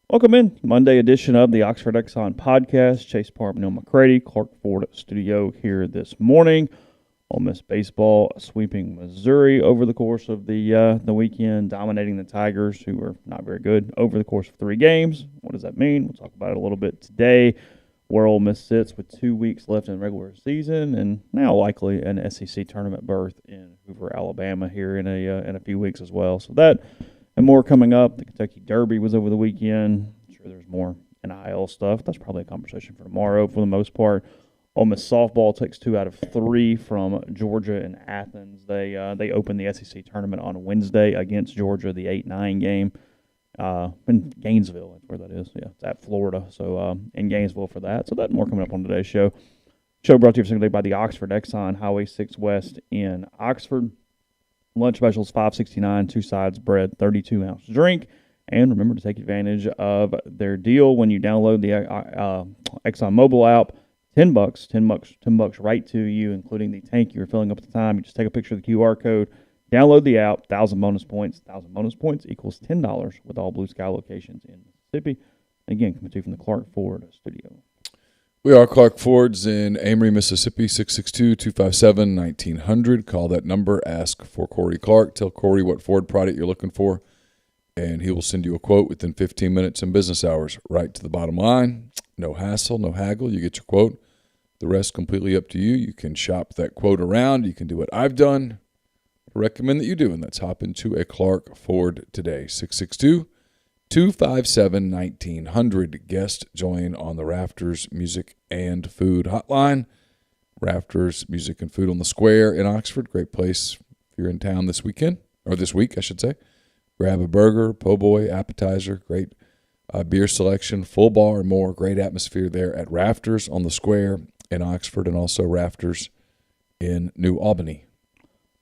Welcome in Monday edition of the Oxford Exxon Podcast. Chase Parham, Neal, McCready, Clark Ford studio here this morning. Ole Miss baseball sweeping Missouri over the course of the weekend, dominating the Tigers, who were not very good, over the course of 3 games. What does that mean? We'll talk about it a little bit today, where Ole Miss sits with 2 weeks left in the regular season, and now likely an SEC tournament berth in Hoover, Alabama, here in a few weeks as well. So that and more coming up. The Kentucky Derby was over the weekend. I'm sure there's more NIL stuff. That's probably a conversation for tomorrow for the most part. Ole Miss softball takes 2 out of 3 from Georgia and Athens. They open the SEC tournament on Wednesday against Georgia, the 8-9 game in Gainesville. That's where that is. Yeah, it's at Florida. So in Gainesville for that. So that and more coming up on today's show. Show brought to you every single day by the Oxford Exxon, Highway 6 West in Oxford. Lunch specials, $5.69, 2 sides, bread, 32-ounce drink. And remember to take advantage of their deal when you download the Exxon mobile app. $10 right to you, including the tank you're filling up at the time. You just take a picture of the QR code, download the app, 1,000 bonus points. 1,000 bonus points equals $10 with all Blue Sky locations in Mississippi. Again, coming to you from the Clark Ford studio. We are Clark Ford's in Amory, Mississippi, 662-257-1900. Call that number. Ask for Corey Clark. Tell Corey what Ford product you're looking for, and he will send you a quote within 15 minutes in business hours. Right to the bottom line. No hassle, no haggle. You get your quote. The rest completely up to you. You can shop that quote around. You can do what I've done. I recommend that you do, and let's hop into a Clark Ford today. 662-257-1900. Guest join on the Rafters Music and Food Hotline. Rafters Music and Food on the Square in Oxford. Great place if you're in town this weekend, or this week, I should say. Grab a burger, po' boy, appetizer, great beer selection, full bar and more. Great atmosphere there at Rafters on the Square in Oxford, and also Rafters in New Albany.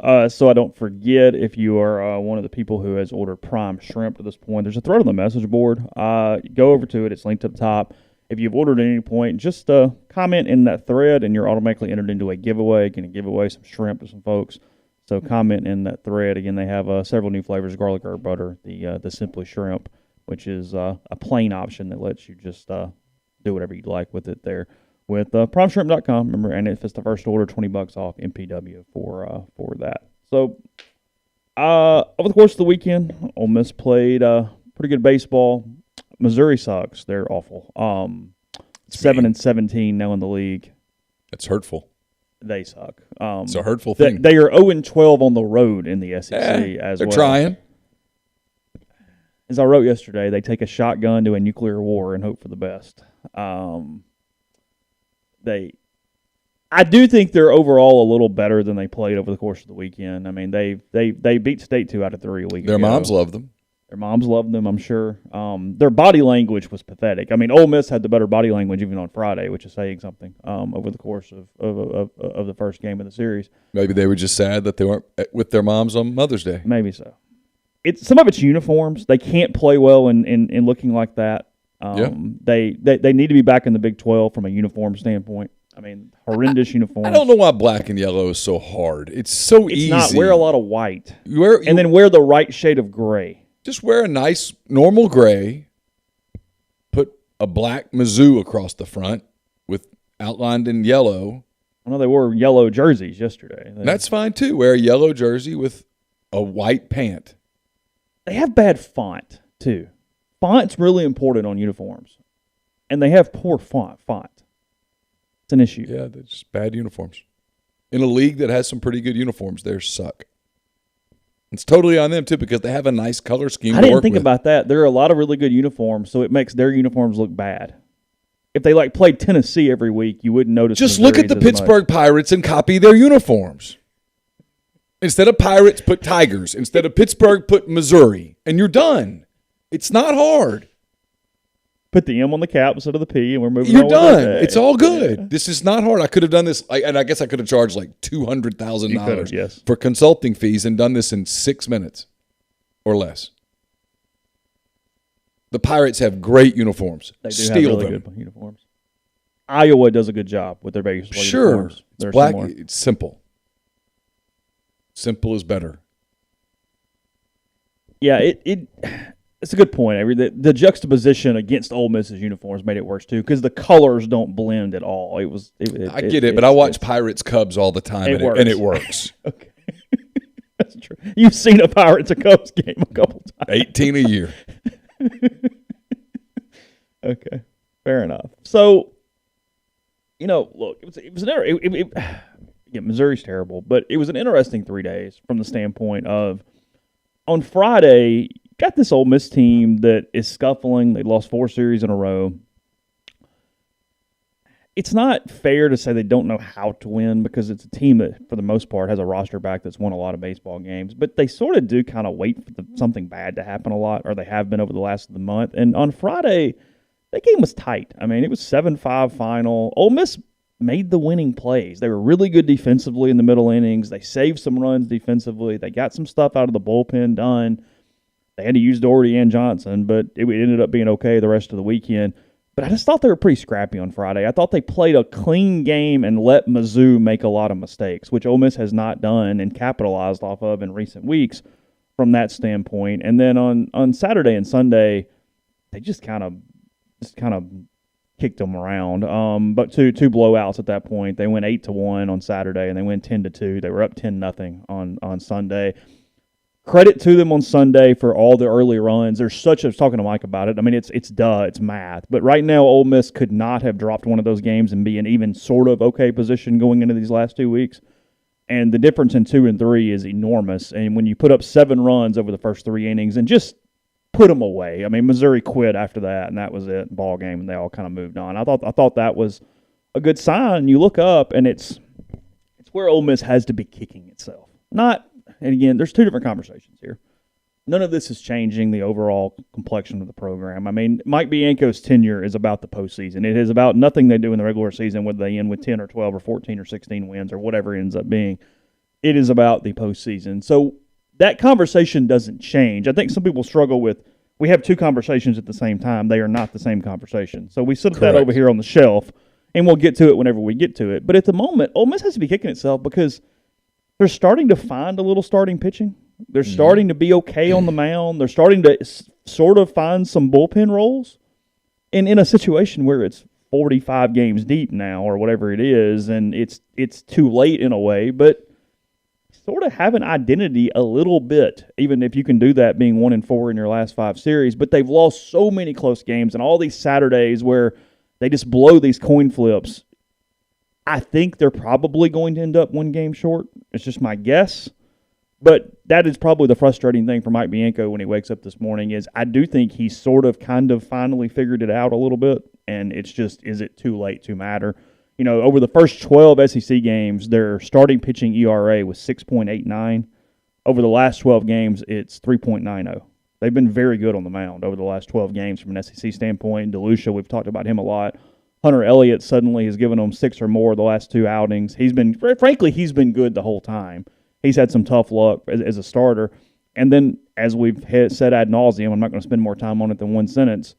So I don't forget, if you are one of the people who has ordered prime shrimp to this point, there's a thread on the message board. Go over to it. It's linked up top. If you've ordered at any point, just comment in that thread, and you're automatically entered into a giveaway. Going to give away some shrimp to some folks. So comment in that thread. Again, they have several new flavors: garlic herb butter, the Simply Shrimp, which is a plain option that lets you just do whatever you'd like with it there. With primeshrimp.com, remember, and if it's the first order, $20 off MPW for that. So over the course of the weekend, Ole Miss played pretty good baseball. Missouri sucks; they're awful. 7-17 now in the league. That's hurtful. They suck. It's a hurtful thing. They are 0-12 on the road in the SEC as well. They're trying. As I wrote yesterday, they take a shotgun to a nuclear war and hope for the best. I do think they're overall a little better than they played over the course of the weekend. I mean, they beat State 2 out of 3 a week ago. Their moms love them. Their moms loved them, I'm sure. Their body language was pathetic. I mean, Ole Miss had the better body language even on Friday, which is saying something over the course of the first game of the series. Maybe they were just sad that they weren't with their moms on Mother's Day. Maybe so. Some of it's uniforms. They can't play well in looking like that. They need to be back in the Big 12 from a uniform standpoint. I mean, horrendous uniforms. I don't know why black and yellow is so hard. It's so easy. It's not. Wear a lot of white. Then wear the right shade of gray. Just wear a nice, normal gray. Put a black Mizzou across the front with outlined in yellow. I know they wore yellow jerseys yesterday. That's fine, too. Wear a yellow jersey with a white pant. They have bad font, too. Font's really important on uniforms. And they have poor font. It's an issue. Yeah, they're just bad uniforms. In a league that has some pretty good uniforms, they suck. It's totally on them, too, because they have a nice color scheme to work with. I didn't think about that. There are a lot of really good uniforms, so it makes their uniforms look bad. If they played Tennessee every week, you wouldn't notice. Just look at the Pittsburgh Pirates and copy their uniforms. Instead of Pirates, put Tigers. Instead of Pittsburgh, put Missouri. And you're done. It's not hard. Put the M on the cap instead of the P, and we're moving on. You're done. It's all good. Yeah. This is not hard. I could have done this, and I guess I could have charged $200,000 for consulting fees and done this in 6 minutes or less. The Pirates have great uniforms. They do have really good uniforms. Iowa does a good job with their baseball uniforms. It's black. It's simple. Simple is better. Yeah, It's a good point, Avery. The juxtaposition against Ole Miss's uniforms made it worse too, because the colors don't blend at all. I get it, but I watch Pirates Cubs all the time, and it works. Okay, that's true. You've seen a Pirates or Cubs game a couple times. 18 a year. Okay, fair enough. So, look, it was again, Missouri's terrible, but it was an interesting 3 days from the standpoint of on Friday. Got this Ole Miss team that is scuffling. They lost 4 series in a row. It's not fair to say they don't know how to win because it's a team that, for the most part, has a roster back that's won a lot of baseball games. But they sort of do kind of wait for something bad to happen a lot, or they have been over the last of the month. And on Friday, that game was tight. I mean, it was 7-5 final. Ole Miss made the winning plays. They were really good defensively in the middle innings. They saved some runs defensively. They got some stuff out of the bullpen done. They had to use Doherty and Johnson, but it ended up being okay the rest of the weekend. But I just thought they were pretty scrappy on Friday. I thought they played a clean game and let Mizzou make a lot of mistakes, which Ole Miss has not done and capitalized off of in recent weeks from that standpoint. And then on Saturday and Sunday, they just kind of kicked them around. But two blowouts at that point. They went 8-1 on Saturday, and they went 10-2. They were up 10-0 on Sunday. Credit to them on Sunday for all the early runs. I was talking to Mike about it. I mean, it's math. But right now, Ole Miss could not have dropped one of those games and be in even sort of okay position going into these last 2 weeks. And the difference in 2 and 3 is enormous. And when you put up 7 runs over the first 3 innings and just put them away, I mean, Missouri quit after that, and that was it, ball game, and they all kind of moved on. I thought that was a good sign. You look up, and it's where Ole Miss has to be kicking itself. And again, there's 2 different conversations here. None of this is changing the overall complexion of the program. I mean, Mike Bianco's tenure is about the postseason. It is about nothing they do in the regular season, whether they end with 10 or 12 or 14 or 16 wins or whatever it ends up being. It is about the postseason. So that conversation doesn't change. I think some people struggle with, we have 2 conversations at the same time. They are not the same conversation. So we set that over here on the shelf, and we'll get to it whenever we get to it. But at the moment, Ole Miss has to be kicking itself because they're starting to find a little starting pitching. They're starting to be okay on the mound. They're starting to sort of find some bullpen roles. And in a situation where it's 45 games deep now or whatever it is, and it's too late in a way, but sort of have an identity a little bit, even if you can do that being 1-4 in your last 5 series. But they've lost so many close games and all these Saturdays where they just blow these coin flips. I think they're probably going to end up 1 game short. It's just my guess. But that is probably the frustrating thing for Mike Bianco when he wakes up this morning is I do think he's sort of kind of finally figured it out a little bit, and it's just, is it too late to matter? Over the first 12 SEC games, their starting pitching ERA was 6.89. Over the last 12 games, it's 3.90. They've been very good on the mound over the last 12 games from an SEC standpoint. DeLucia, we've talked about him a lot. Hunter Elliott suddenly has given them 6 or more the last 2 outings. He's been good the whole time. He's had some tough luck as a starter. And then, as we've said ad nauseum, I'm not going to spend more time on it than one sentence.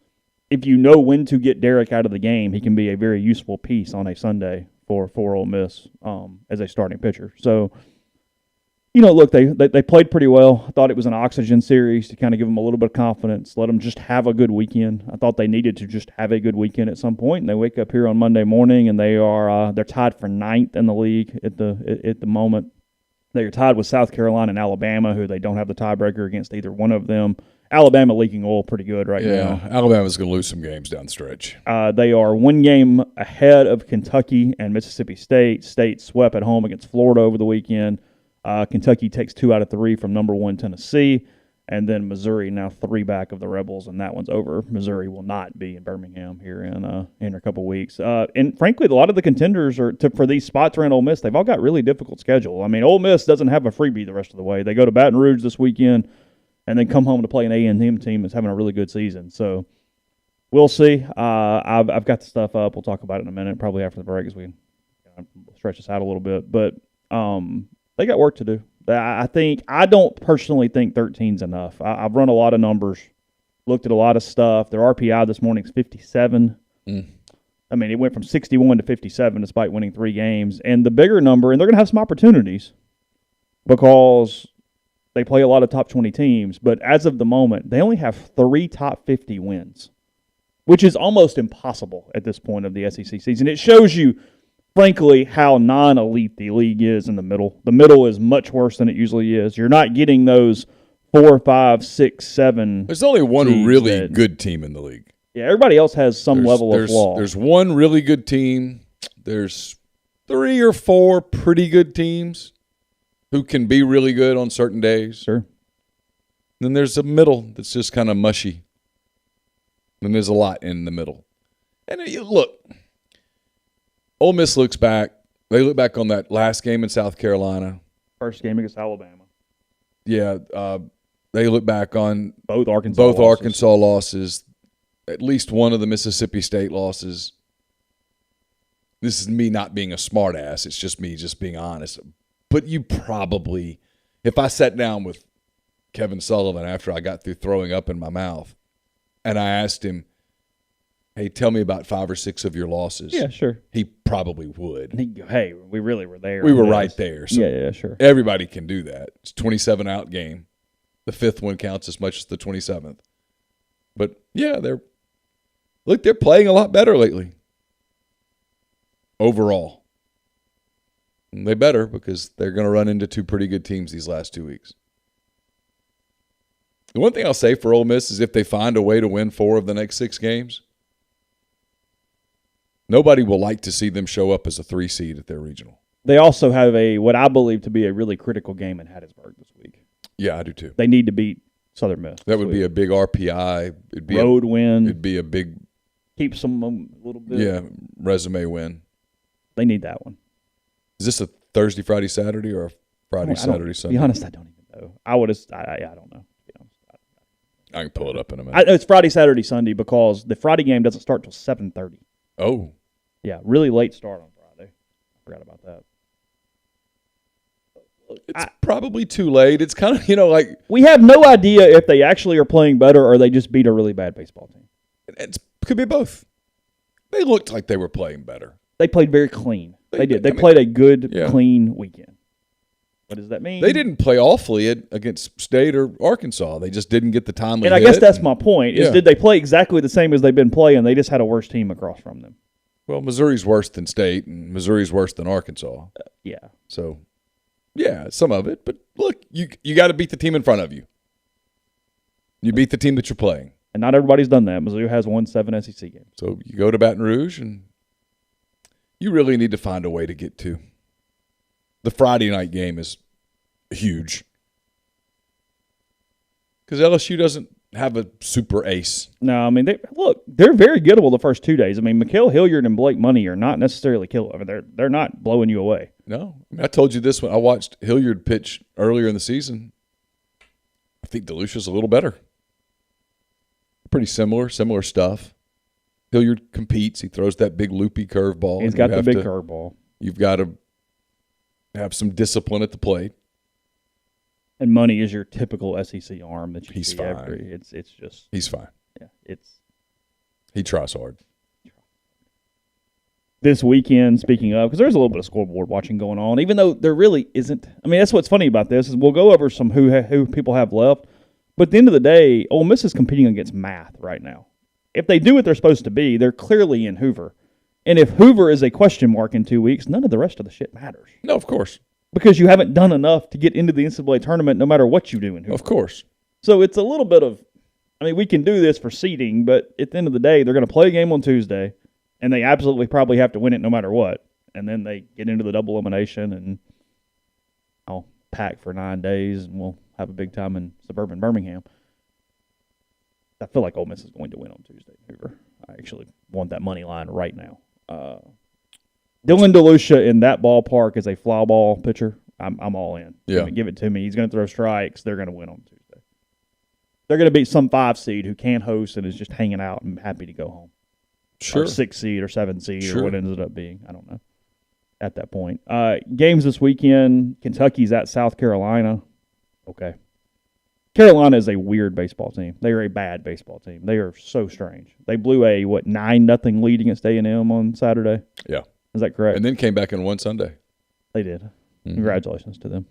If you know when to get Derek out of the game, he can be a very useful piece on a Sunday for Ole Miss as a starting pitcher. So, look, they played pretty well. I thought it was an oxygen series to kind of give them a little bit of confidence, let them just have a good weekend. I thought they needed to just have a good weekend at some point, and they wake up here on Monday morning and they're tied for 9th in the league at the moment. They're tied with South Carolina and Alabama, who they don't have the tiebreaker against either one of them. Alabama leaking oil pretty good right now. Yeah, Alabama's going to lose some games down the stretch. They are 1 game ahead of Kentucky and Mississippi State. State swept at home against Florida over the weekend. Kentucky takes 2 out of 3 from number 1 Tennessee. And then Missouri now 3 back of the Rebels, and that one's over. Missouri will not be in Birmingham here in a couple weeks. And frankly, a lot of the contenders for these spots around Ole Miss, they've all got really difficult schedule. I mean, Ole Miss doesn't have a freebie the rest of the way. They go to Baton Rouge this weekend and then come home to play an A&M team that's having a really good season. So we'll see. I've got the stuff up. We'll talk about it in a minute, probably after the break as we stretch this out a little bit. But they got work to do. I don't personally think 13's enough. I've run a lot of numbers, looked at a lot of stuff. Their RPI this morning is 57. I mean, it went from 61 to 57 despite winning 3 games. And the bigger number, and they're going to have some opportunities because They play a lot of top 20 teams, but as of the moment, they only have 3 top 50 wins, which is almost impossible at this point of the SEC season. It shows you, frankly, how non-elite the league is in the middle. The middle is much worse than it usually is. You're not getting those 4, 5, 6, 7. There's only one really good team in the league. Yeah, everybody else has some level of flaw. There's one really good team. There's 3 or 4 pretty good teams who can be really good on certain days. Sure. Then there's a middle that's just kind of mushy. Then there's a lot in the middle. And look, Ole Miss looks back. They look back on that last game in South Carolina. First game against Alabama. Yeah, they look back on both Arkansas losses, at least one of the Mississippi State losses. This is me not being a smart ass. It's just me just being honest. But you probably, if I sat down with Kevin Sullivan after I got through throwing up in my mouth and I asked him, hey, tell me about 5 or 6 of your losses. Yeah, sure. He probably would. And he'd go, hey, we really were there. We were right there. So yeah, sure. Everybody can do that. It's a 27-out game. The 5th one counts as much as the 27th. But, yeah, they're playing a lot better lately. Overall. And they better because they're going to run into 2 pretty good teams these last 2 weeks. The one thing I'll say for Ole Miss is if they find a way to win 4 of the next 6 games, nobody will like to see them show up as a 3 seed at their regional. They also have what I believe to be a really critical game in Hattiesburg this week. Yeah, I do too. They need to beat Southern Miss. That would be a big RPI. It'd be road win. It'd be a big keeps them a little bit. Yeah, resume win. They need that one. Is this a Thursday, Friday, Saturday, or a Friday, Saturday, Sunday? To be honest, I don't even know. I don't know. I can pull it up in a minute. It's Friday, Saturday, Sunday because the Friday game doesn't start till 7:30. Oh. Yeah, really late start on Friday. I forgot about that. It's probably too late. It's kind of, like... We have no idea if they actually are playing better or they just beat a really bad baseball team. It could be both. They looked like they were playing better. They played very clean. They did. They played a good, clean weekend. What does that mean? They didn't play awfully against State or Arkansas. They just didn't get the timely hit. And I guess that's my point, is did they play exactly the same as they've been playing? They just had a worse team across from them. Well, Missouri's worse than State, and Missouri's worse than Arkansas. Yeah. So, yeah, some of it. But, look, you got to beat the team in front of you. You beat the team that you're playing. And not everybody's done that. Mizzou has won 7 SEC games. So you go to Baton Rouge, and you really need to find a way to get to. The Friday night game is huge. Because LSU doesn't have a super ace. No, I mean, they're very gettable the first 2 days. I mean, Mikael Hilliard and Blake Money are not necessarily killer. I mean, they're not blowing you away. No. I told you this when I watched Hilliard pitch earlier in the season. I think DeLucia's a little better. Pretty similar stuff. Hilliard competes. He throws that big loopy curveball. He's got the big curveball. You've got to have some discipline at the plate. And Money is your typical SEC arm that you He's see fine. It's just he's fine. Yeah, he tries hard. This weekend, speaking of, because there's a little bit of scoreboard watching going on, even though there really isn't. I mean, that's what's funny about this is we'll go over some who people have left, but at the end of the day, Ole Miss is competing against math right now. If they do what they're supposed to be, they're clearly in Hoover. And if Hoover is a question mark in 2 weeks, none of the rest of the shit matters. No, of course. Because you haven't done enough to get into the NCAA tournament no matter what you do in Hoover. Of course. So it's a little bit of, I mean, we can do this for seeding, but at the end of the day, they're going to play a game on Tuesday, and they absolutely probably have to win it no matter what. And then they get into the double elimination, and I'll pack for 9 days, and we'll have a big time in suburban Birmingham. I feel like Ole Miss is going to win on Tuesday in Hoover. I actually want that money line right now. Dylan DeLucia in that ballpark as a fly ball pitcher, I'm all in. Yeah. Give it to me. He's going to throw strikes. They're going to win on Tuesday. They're going to beat some 5 seed who can't host and is just hanging out and happy to go home. Sure. Or 6 seed or 7 seed Sure. or what it ended up being. I don't know at that point. Games this weekend, Kentucky's at South Carolina. Okay. Carolina is a weird baseball team. They are a bad baseball team. They are so strange. They blew a, 9-0 lead against A&M on Saturday? Yeah. Is that correct? And then came back and won Sunday. They did. Mm-hmm. Congratulations to them.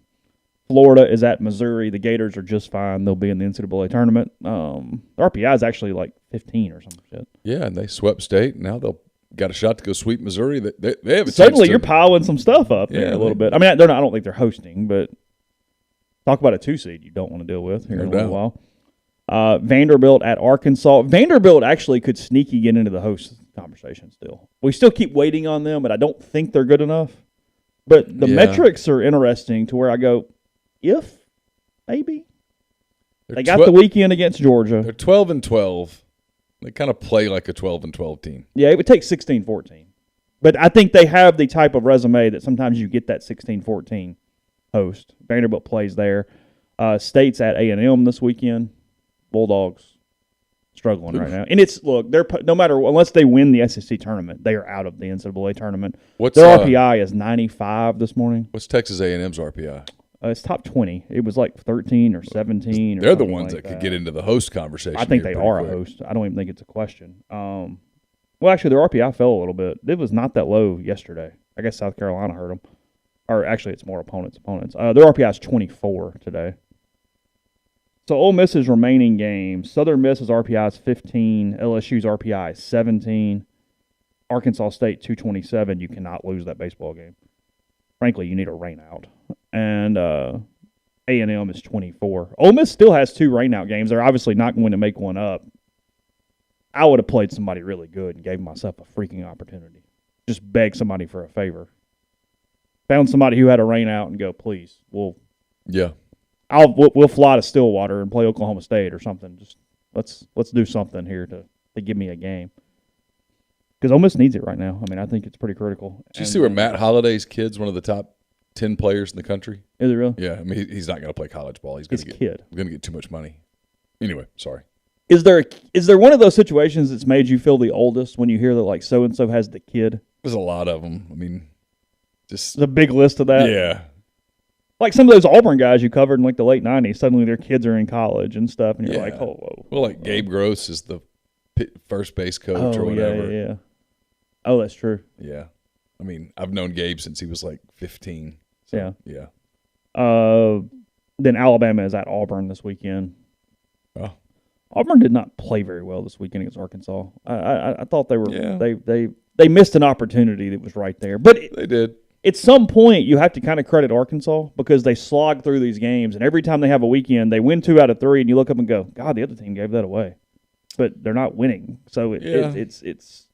Florida is at Missouri. The Gators are just fine. They'll be in the NCAA tournament. The RPI is actually like 15 or some shit. Yeah, and they swept State. Now they'll got a shot to go sweep Missouri. They have a Suddenly chance you're piling some stuff up there a little bit. I mean, they're not. I don't think they're hosting, but talk about a 2 seed you don't want to deal with here in a little while. Vanderbilt at Arkansas. Vanderbilt actually could sneaky get into the host conversation still. We still keep waiting on them, but I don't think they're good enough. But the metrics are interesting to where I go, maybe. They got the weekend against Georgia. They're 12-12. They kind of play like a 12-12 team. Yeah, it would take 16-14. But I think they have the type of resume that sometimes you get that 16-14 host. Vanderbilt plays there. State's at A&M this weekend. Bulldogs struggling right now. And they're no matter unless they win the SEC tournament, they are out of the NCAA tournament. Their RPI is 95 this morning. What's Texas A&M's RPI? It's top 20. It was like 13 or 17. They're the ones that could get into the host conversation. I think they are a host. I don't even think it's a question. Well, actually, their RPI fell a little bit. It was not that low yesterday. I guess South Carolina hurt them. Or actually, it's more opponents. Their RPI is 24 today. So Ole Miss's remaining games, Southern Miss's RPI is 15, LSU's RPI is 17, Arkansas State 227. You cannot lose that baseball game. Frankly, you need a rain out. And A&M is 24. Ole Miss still has 2 rain out games. They're obviously not going to make one up. I would have played somebody really good and gave myself a freaking opportunity. Just beg somebody for a favor. Found somebody who had a rain out and go, please, we'll fly to Stillwater and play Oklahoma State or something. Just let's do something here to give me a game. Because Ole Miss needs it right now. I mean, I think it's pretty critical. Did you see where Matt Holliday's kid's one of the top 10 players in the country? Is it really? Yeah, I mean, he's not going to play college ball. He's going to get too much money. Anyway, sorry. Is there one of those situations that's made you feel the oldest when you hear that like so and so has the kid? There's a lot of them. I mean, just a big list of that. Yeah. Like some of those Auburn guys you covered in like the late 90s, suddenly their kids are in college and stuff, and you're like, oh, whoa. Well, like Gabe Gross is the first base coach or whatever. Yeah. Oh, that's true. Yeah. I mean, I've known Gabe since he was like 15. So, yeah. Then Alabama is at Auburn this weekend. Oh. Auburn did not play very well this weekend against Arkansas. I thought they were they missed an opportunity that was right there. But they did. At some point, you have to kind of credit Arkansas because they slog through these games, and every time they have a weekend, they win 2 out of 3, and you look up and go, God, the other team gave that away. But they're not winning. So it's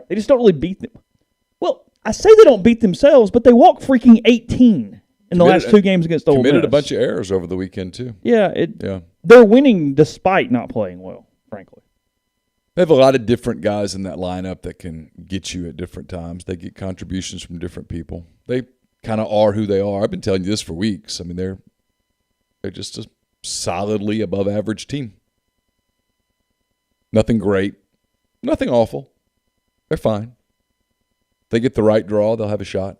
they just don't really beat them. Well, I say they don't beat themselves, but they walk freaking 18 in the last 2 games against Ole Miss. Committed a bunch of errors over the weekend, too. Yeah. They're winning despite not playing well, frankly. They have a lot of different guys in that lineup that can get you at different times. They get contributions from different people. They kind of are who they are. I've been telling you this for weeks. I mean, they're just a solidly above average team. Nothing great. Nothing awful. They're fine. If they get the right draw, they'll have a shot.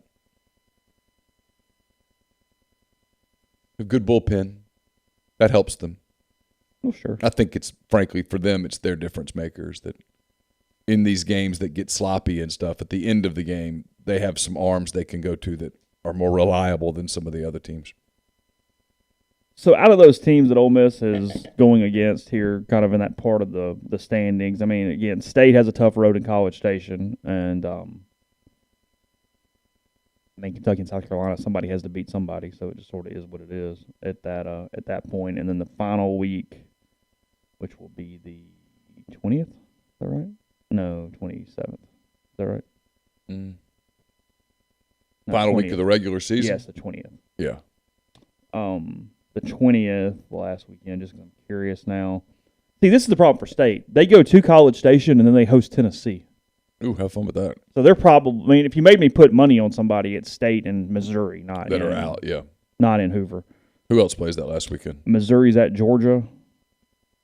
A good bullpen. That helps them. Well, sure. I think it's, frankly, for them, it's their difference makers that in these games that get sloppy and stuff, at the end of the game, they have some arms they can go to that are more reliable than some of the other teams. So out of those teams that Ole Miss is going against here, kind of in that part of the standings, I mean, again, State has a tough road in College Station, and I mean, Kentucky and South Carolina, somebody has to beat somebody, so it just sort of is what it is at that point. And then the final week, which will be the 20th, is that right? No, 27th. Is that right? Mm. No, Final 20th. week of the regular season? Yes, the 20th. Yeah. The 20th, the last weekend, just because I'm curious now. See, this is the problem for State. They go to College Station, and then they host Tennessee. Ooh, have fun with that. So they're probably, I mean, if you made me put money on somebody, it's State and Missouri, not are out, yeah. Not in Hoover. Who else plays that last weekend? Missouri's at Georgia.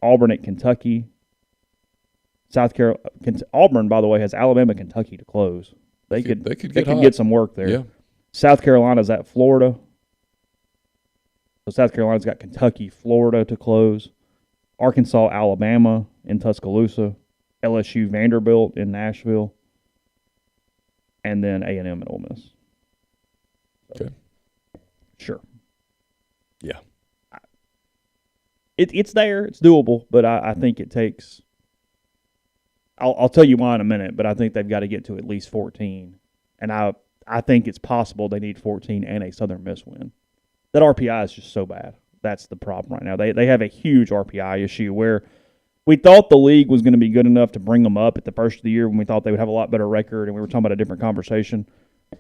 Auburn at Kentucky. South Carolina. Auburn, by the way, has Alabama and Kentucky to close. They could get some work there. Yeah. South Carolina's at Florida. So South Carolina's got Kentucky, Florida to close. Arkansas, Alabama in Tuscaloosa. LSU, Vanderbilt in Nashville. And then A&M and Ole Miss. Okay. Sure. Yeah. It's there. It's doable, but I think it takes – I'll tell you why in a minute, but I think they've got to get to at least 14. And I think it's possible they need 14 and a Southern Miss win. That RPI is just so bad. That's the problem right now. They have a huge RPI issue where we thought the league was going to be good enough to bring them up at the first of the year when we thought they would have a lot better record, and we were talking about a different conversation.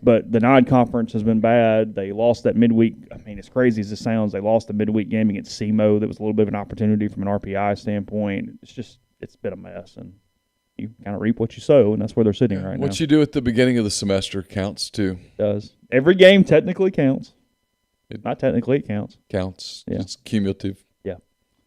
But the non-conference has been bad. They lost that midweek. I mean, as crazy as it sounds, they lost the midweek game against SEMO. That was a little bit of an opportunity from an RPI standpoint. It's been a mess, and you kind of reap what you sow, and that's where they're sitting right now. What you do at the beginning of the semester counts too. It does. Every game technically counts. Not technically, it counts. Counts. Yeah. It's cumulative. Yeah.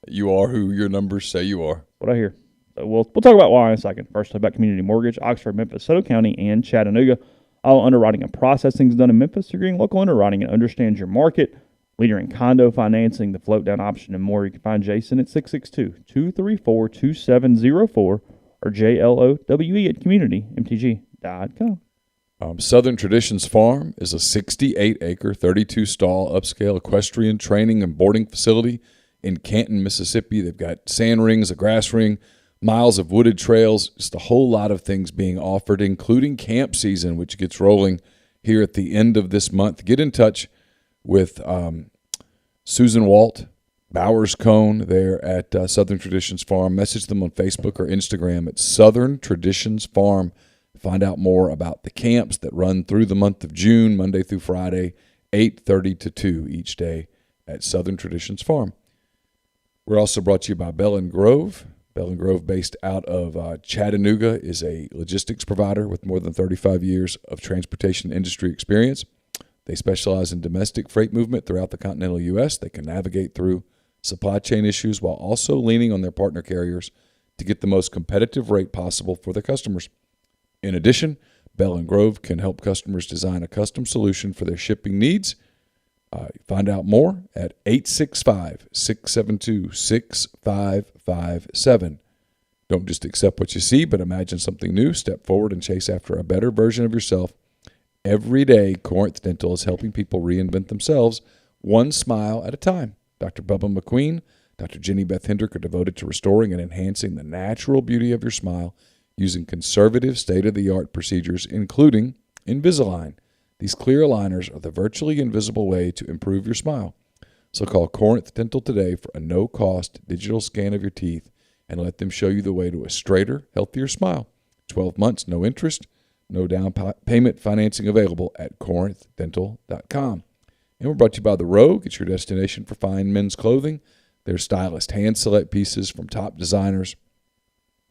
You are who your numbers say you are. What I hear. So we'll talk about why in a second. First, about Community Mortgage, Oxford, Memphis, Soto County, and Chattanooga. All underwriting and processing is done in Memphis. You're getting local underwriting and understands your market. Leader in condo financing, the float down option, and more. You can find Jason at 662-234-2704 or JLOWE at communitymtg.com. Southern Traditions Farm is a 68-acre, 32-stall upscale equestrian training and boarding facility in Canton, Mississippi. They've got sand rings, a grass ring, miles of wooded trails, just a whole lot of things being offered, including camp season, which gets rolling here at the end of this month. Get in touch with Susan Walt, Bowers Cone there at Southern Traditions Farm. Message them on Facebook or Instagram at Southern Traditions Farm. Find out more about the camps that run through the month of June, Monday through Friday, 8:30 to 2 each day at Southern Traditions Farm. We're also brought to you by Bell & Grove. Bell & Grove, based out of Chattanooga, is a logistics provider with more than 35 years of transportation industry experience. They specialize in domestic freight movement throughout the continental U.S. They can navigate through supply chain issues while also leaning on their partner carriers to get the most competitive rate possible for their customers. In addition, Bell & Grove can help customers design a custom solution for their shipping needs. Find out more at 865-672-6557. Don't just accept what you see, but imagine something new. Step forward and chase after a better version of yourself. Every day, Corinth Dental is helping people reinvent themselves one smile at a time. Dr. Bubba McQueen, Dr. Jenny Beth Hendrick are devoted to restoring and enhancing the natural beauty of your smile using conservative, state-of-the-art procedures, including Invisalign. These clear aligners are the virtually invisible way to improve your smile. So call Corinth Dental today for a no-cost digital scan of your teeth and let them show you the way to a straighter, healthier smile. 12 months, no interest, no down payment financing available at corinthdental.com. And we're brought to you by The Rogue. It's your destination for fine men's clothing. Their stylist hand-select pieces from top designers.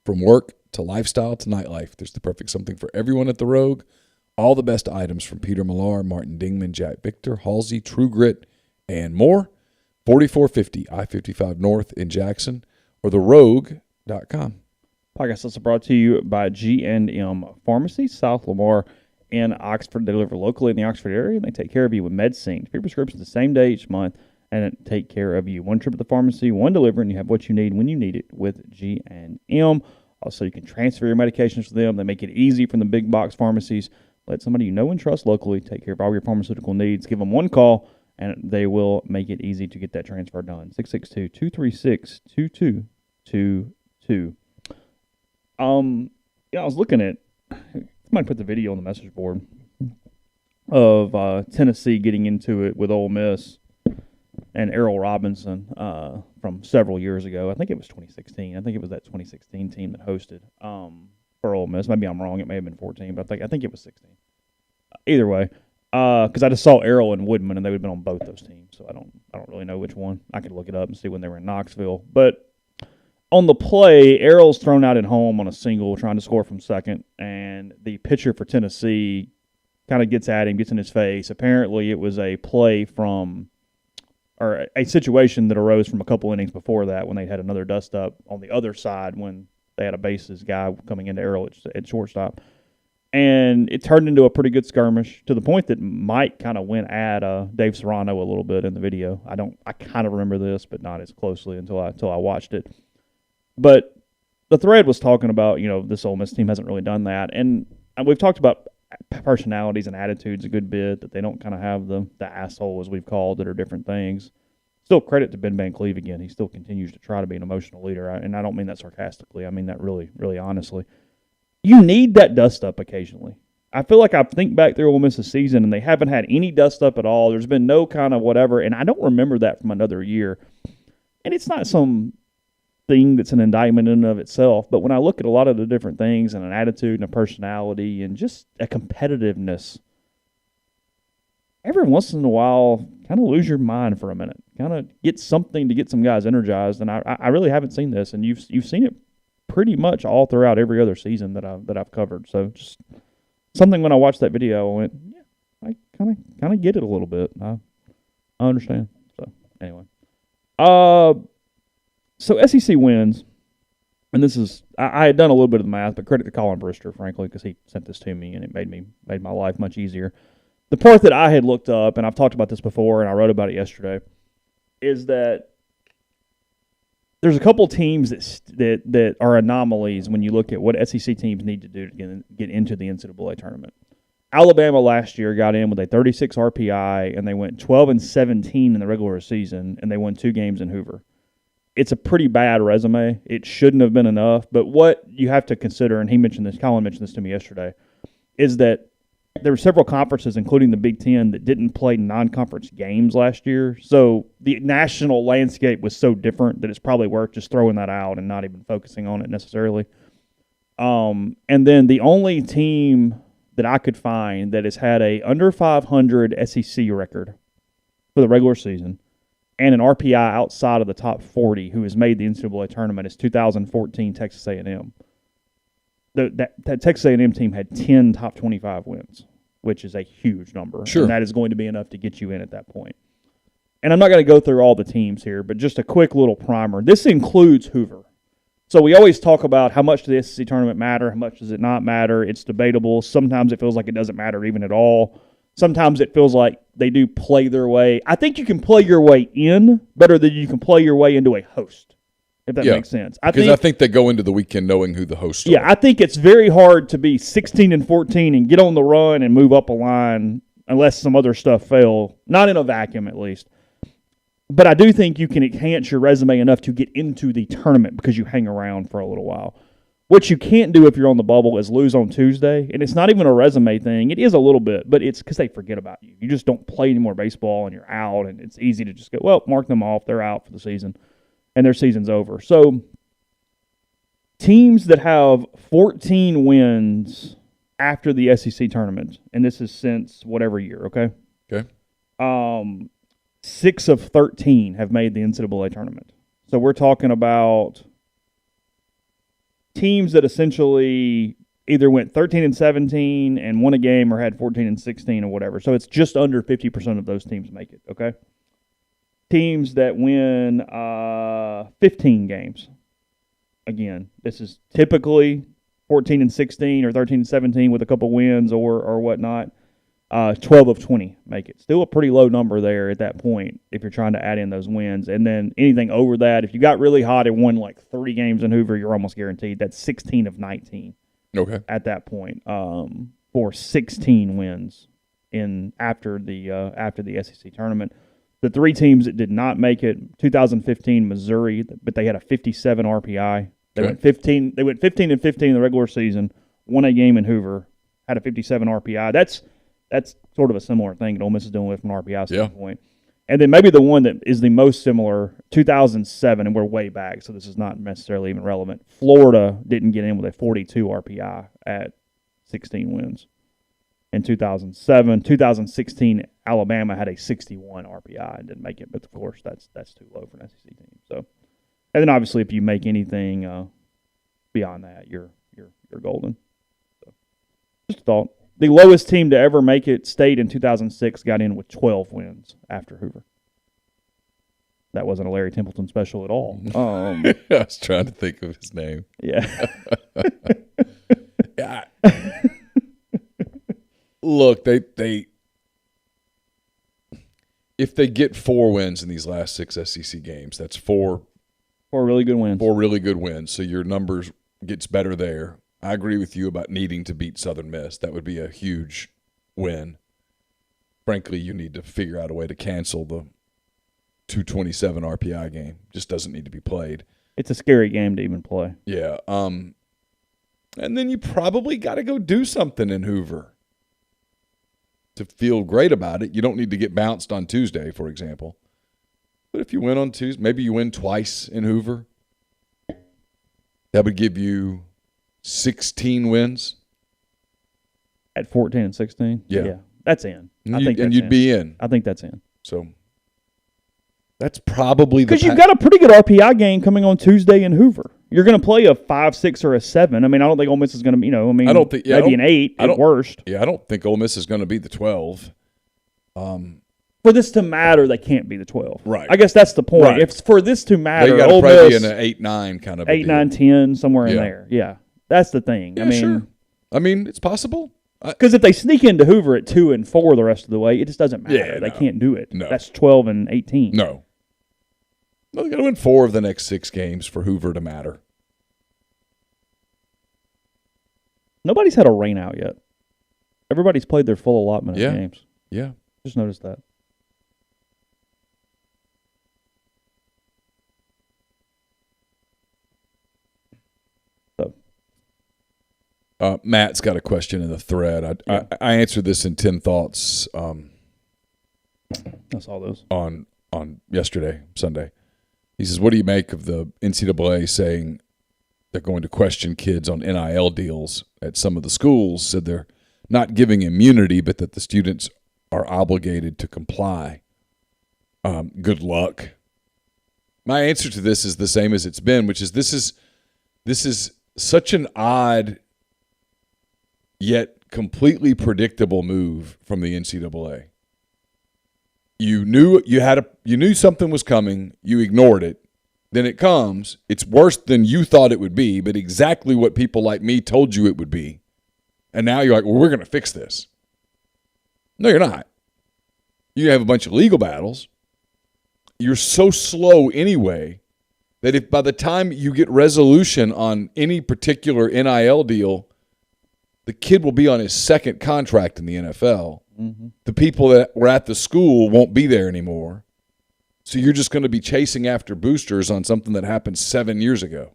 From work to lifestyle to nightlife, there's the perfect something for everyone at The Rogue. All the best items from Peter Millar, Martin Dingman, Jack Victor, Halsey, True Grit, and more. 4450 I-55 North in Jackson or therogue.com. Podcast also brought to you by G&M Pharmacy, South Lamar, and Oxford. They deliver locally in the Oxford area, and they take care of you with medicine. Free prescriptions the same day each month, and take care of you. One trip to the pharmacy, one delivery, and you have what you need when you need it with G&M. Also, you can transfer your medications to them. They make it easy from the big box pharmacies. Let somebody you know and trust locally take care of all your pharmaceutical needs. Give them one call, and they will make it easy to get that transfer done. 662-236-2222. I was looking at, somebody put the video on the message board of Tennessee getting into it with Ole Miss and Errol Robinson from several years ago. I think it was 2016. I think it was that 2016 team that hosted for Ole Miss. Maybe I'm wrong. It may have been 14, but I think it was 16. Either way, because I just saw Errol and Woodman, and they would have been on both those teams. So I don't really know which one. I could look it up and see when they were in Knoxville. But on the play, Errol's thrown out at home on a single, trying to score from second, and the pitcher for Tennessee kind of gets at him, gets in his face. Apparently, it was a play from, or a situation that arose from a couple innings before that when they had another dust up on the other side when they had a bases guy coming into Errol at shortstop. And it turned into a pretty good skirmish to the point that Mike kind of went at Dave Serrano a little bit in the video. I kind of remember this, but not as closely until I watched it. But the thread was talking about, this Ole Miss team hasn't really done that. And we've talked about personalities and attitudes a good bit, that they don't kind of have the asshole, as we've called it, or different things. still credit to Ben Van Cleve again. He still continues to try to be an emotional leader, and I don't mean that sarcastically. I mean that really, really honestly. You need that dust up occasionally. I feel like I think back through Ole Miss's season, and they haven't had any dust up at all. There's been no kind of whatever, and I don't remember that from another year. And it's not some thing that's an indictment in and of itself, but when I look at a lot of the different things and an attitude and a personality and just a competitiveness, every once in a while, kind of lose your mind for a minute. Kind of get something to get some guys energized, and I really haven't seen this, and you've seen it pretty much all throughout every other season that I've covered. So just something when I watched that video, I went, yeah, I kind of get it a little bit. I understand. So anyway, so SEC wins, and this is I had done a little bit of the math, but credit to Colin Brister, frankly, because he sent this to me and it made my life much easier. The part that I had looked up, and I've talked about this before, and I wrote about it yesterday, is that there's a couple teams that are anomalies when you look at what SEC teams need to do to get into the NCAA tournament. Alabama last year got in with a 36 RPI, and they went 12-17 in the regular season, and they won 2 games in Hoover. It's a pretty bad resume. It shouldn't have been enough. But what you have to consider, and Colin mentioned this to me yesterday, is that there were several conferences, including the Big Ten, that didn't play non-conference games last year. So the national landscape was so different that it's probably worth just throwing that out and not even focusing on it necessarily. And then the only team that I could find that has had a under 500 SEC record for the regular season and an RPI outside of the top 40 who has made the NCAA tournament is 2014 Texas A&M. That Texas A&M team had 10 top 25 wins, which is a huge number. Sure. And that is going to be enough to get you in at that point. And I'm not going to go through all the teams here, but just a quick little primer. This includes Hoover. So we always talk about how much does the SEC tournament matter, how much does it not matter. It's debatable. Sometimes it feels like it doesn't matter even at all. Sometimes it feels like they do play their way. I think you can play your way in better than you can play your way into a host, if that makes sense. I think they go into the weekend knowing who the hosts are. Yeah, I think it's very hard to be 16-14 and get on the run and move up a line unless some other stuff fail. Not in a vacuum, at least. But I do think you can enhance your resume enough to get into the tournament because you hang around for a little while. What you can't do if you're on the bubble is lose on Tuesday, and it's not even a resume thing. It is a little bit, but it's because they forget about you. You just don't play any more baseball, and you're out, and it's easy to just go, well, mark them off. They're out for the season, and their season's over. So teams that have 14 wins after the SEC tournament, and this is since whatever year, okay? Okay. 6 of 13 have made the NCAA tournament. So we're talking about teams that essentially either went 13-17 and won a game or had 14-16 or whatever. So it's just under 50% of those teams make it, okay? Teams that win 15 games. Again, this is typically 14-16 or 13-17 with a couple wins or whatnot. 12 of 20 make it. Still a pretty low number there at that point if you're trying to add in those wins. And then anything over that, if you got really hot and won like 3 games in Hoover, you're almost guaranteed. That's 16 of 19 at that point for 16 wins after the SEC tournament. The 3 teams that did not make it, 2015 Missouri, but they had a 57 RPI. They went 15 and 15 in the regular season, won a game in Hoover, had a 57 RPI. That's sort of a similar thing that Ole Miss is doing with from an RPI standpoint. And then maybe the one that is the most similar, 2007, and we're way back, so this is not necessarily even relevant. Florida didn't get in with a 42 RPI at 16 wins in 2007. 2016, Alabama had a 61 RPI and didn't make it, but of course that's too low for an SEC team. So, and then obviously if you make anything beyond that, you're golden. So, just a thought. The lowest team to ever make it, State in 2006, got in with 12 wins after Hoover. That wasn't a Larry Templeton special at all. I was trying to think of his name. Yeah. Yeah. Look, they if they get 4 wins in these last 6 SEC games, that's 4 really good wins. 4 really good wins. So your numbers gets better there. I agree with you about needing to beat Southern Miss. That would be a huge win. Frankly, you need to figure out a way to cancel the 227 RPI game. Just doesn't need to be played. It's a scary game to even play. Yeah. And then you probably got to go do something in Hoover to feel great about it. You don't need to get bounced on Tuesday, for example. But if you win on Tuesday, maybe you win twice in Hoover. That would give you 16 wins. At 14 and 16? Yeah. That's in. And you'd be in. I think that's in. So that's probably because you've got a pretty good RPI game coming on Tuesday in Hoover. You're going to play a 5, 6, or a 7. I mean, I don't think Ole Miss is going to be, I don't think maybe an 8 at worst. Yeah, I don't think Ole Miss is going to be the 12. For this to matter, they can't be the 12. Right. I guess that's the point. Right. If for this to matter, they got to probably be in an 8-9 kind of 8, 9, 10, somewhere in there. Yeah, that's the thing. Yeah, sure. I mean, it's possible. Because if they sneak into Hoover at 2 and 4 the rest of the way, it just doesn't matter. Yeah, they can't do it. No. That's 12 and 18. No. Well, they got to win 4 of the next 6 games for Hoover to matter. Nobody's had a rain out yet. Everybody's played their full allotment of games. Yeah. Just noticed that. Matt's got a question in the thread. I answered this in 10 thoughts. I saw those on yesterday, Sunday. He says, "What do you make of the NCAA saying they're going to question kids on NIL deals at some of the schools? Said they're not giving immunity, but that the students are obligated to comply. Good luck." My answer to this is the same as it's been, which is this is such an odd yet completely predictable move from the NCAA. You knew something was coming, you ignored it, then it comes, it's worse than you thought it would be, but exactly what people like me told you it would be. And now you're like, well, we're going to fix this. No, you're not. You have a bunch of legal battles. You're so slow anyway that if by the time you get resolution on any particular NIL deal, the kid will be on his second contract in the NFL. Mm-hmm. The people that were at the school won't be there anymore. So you're just going to be chasing after boosters on something that happened 7 years ago.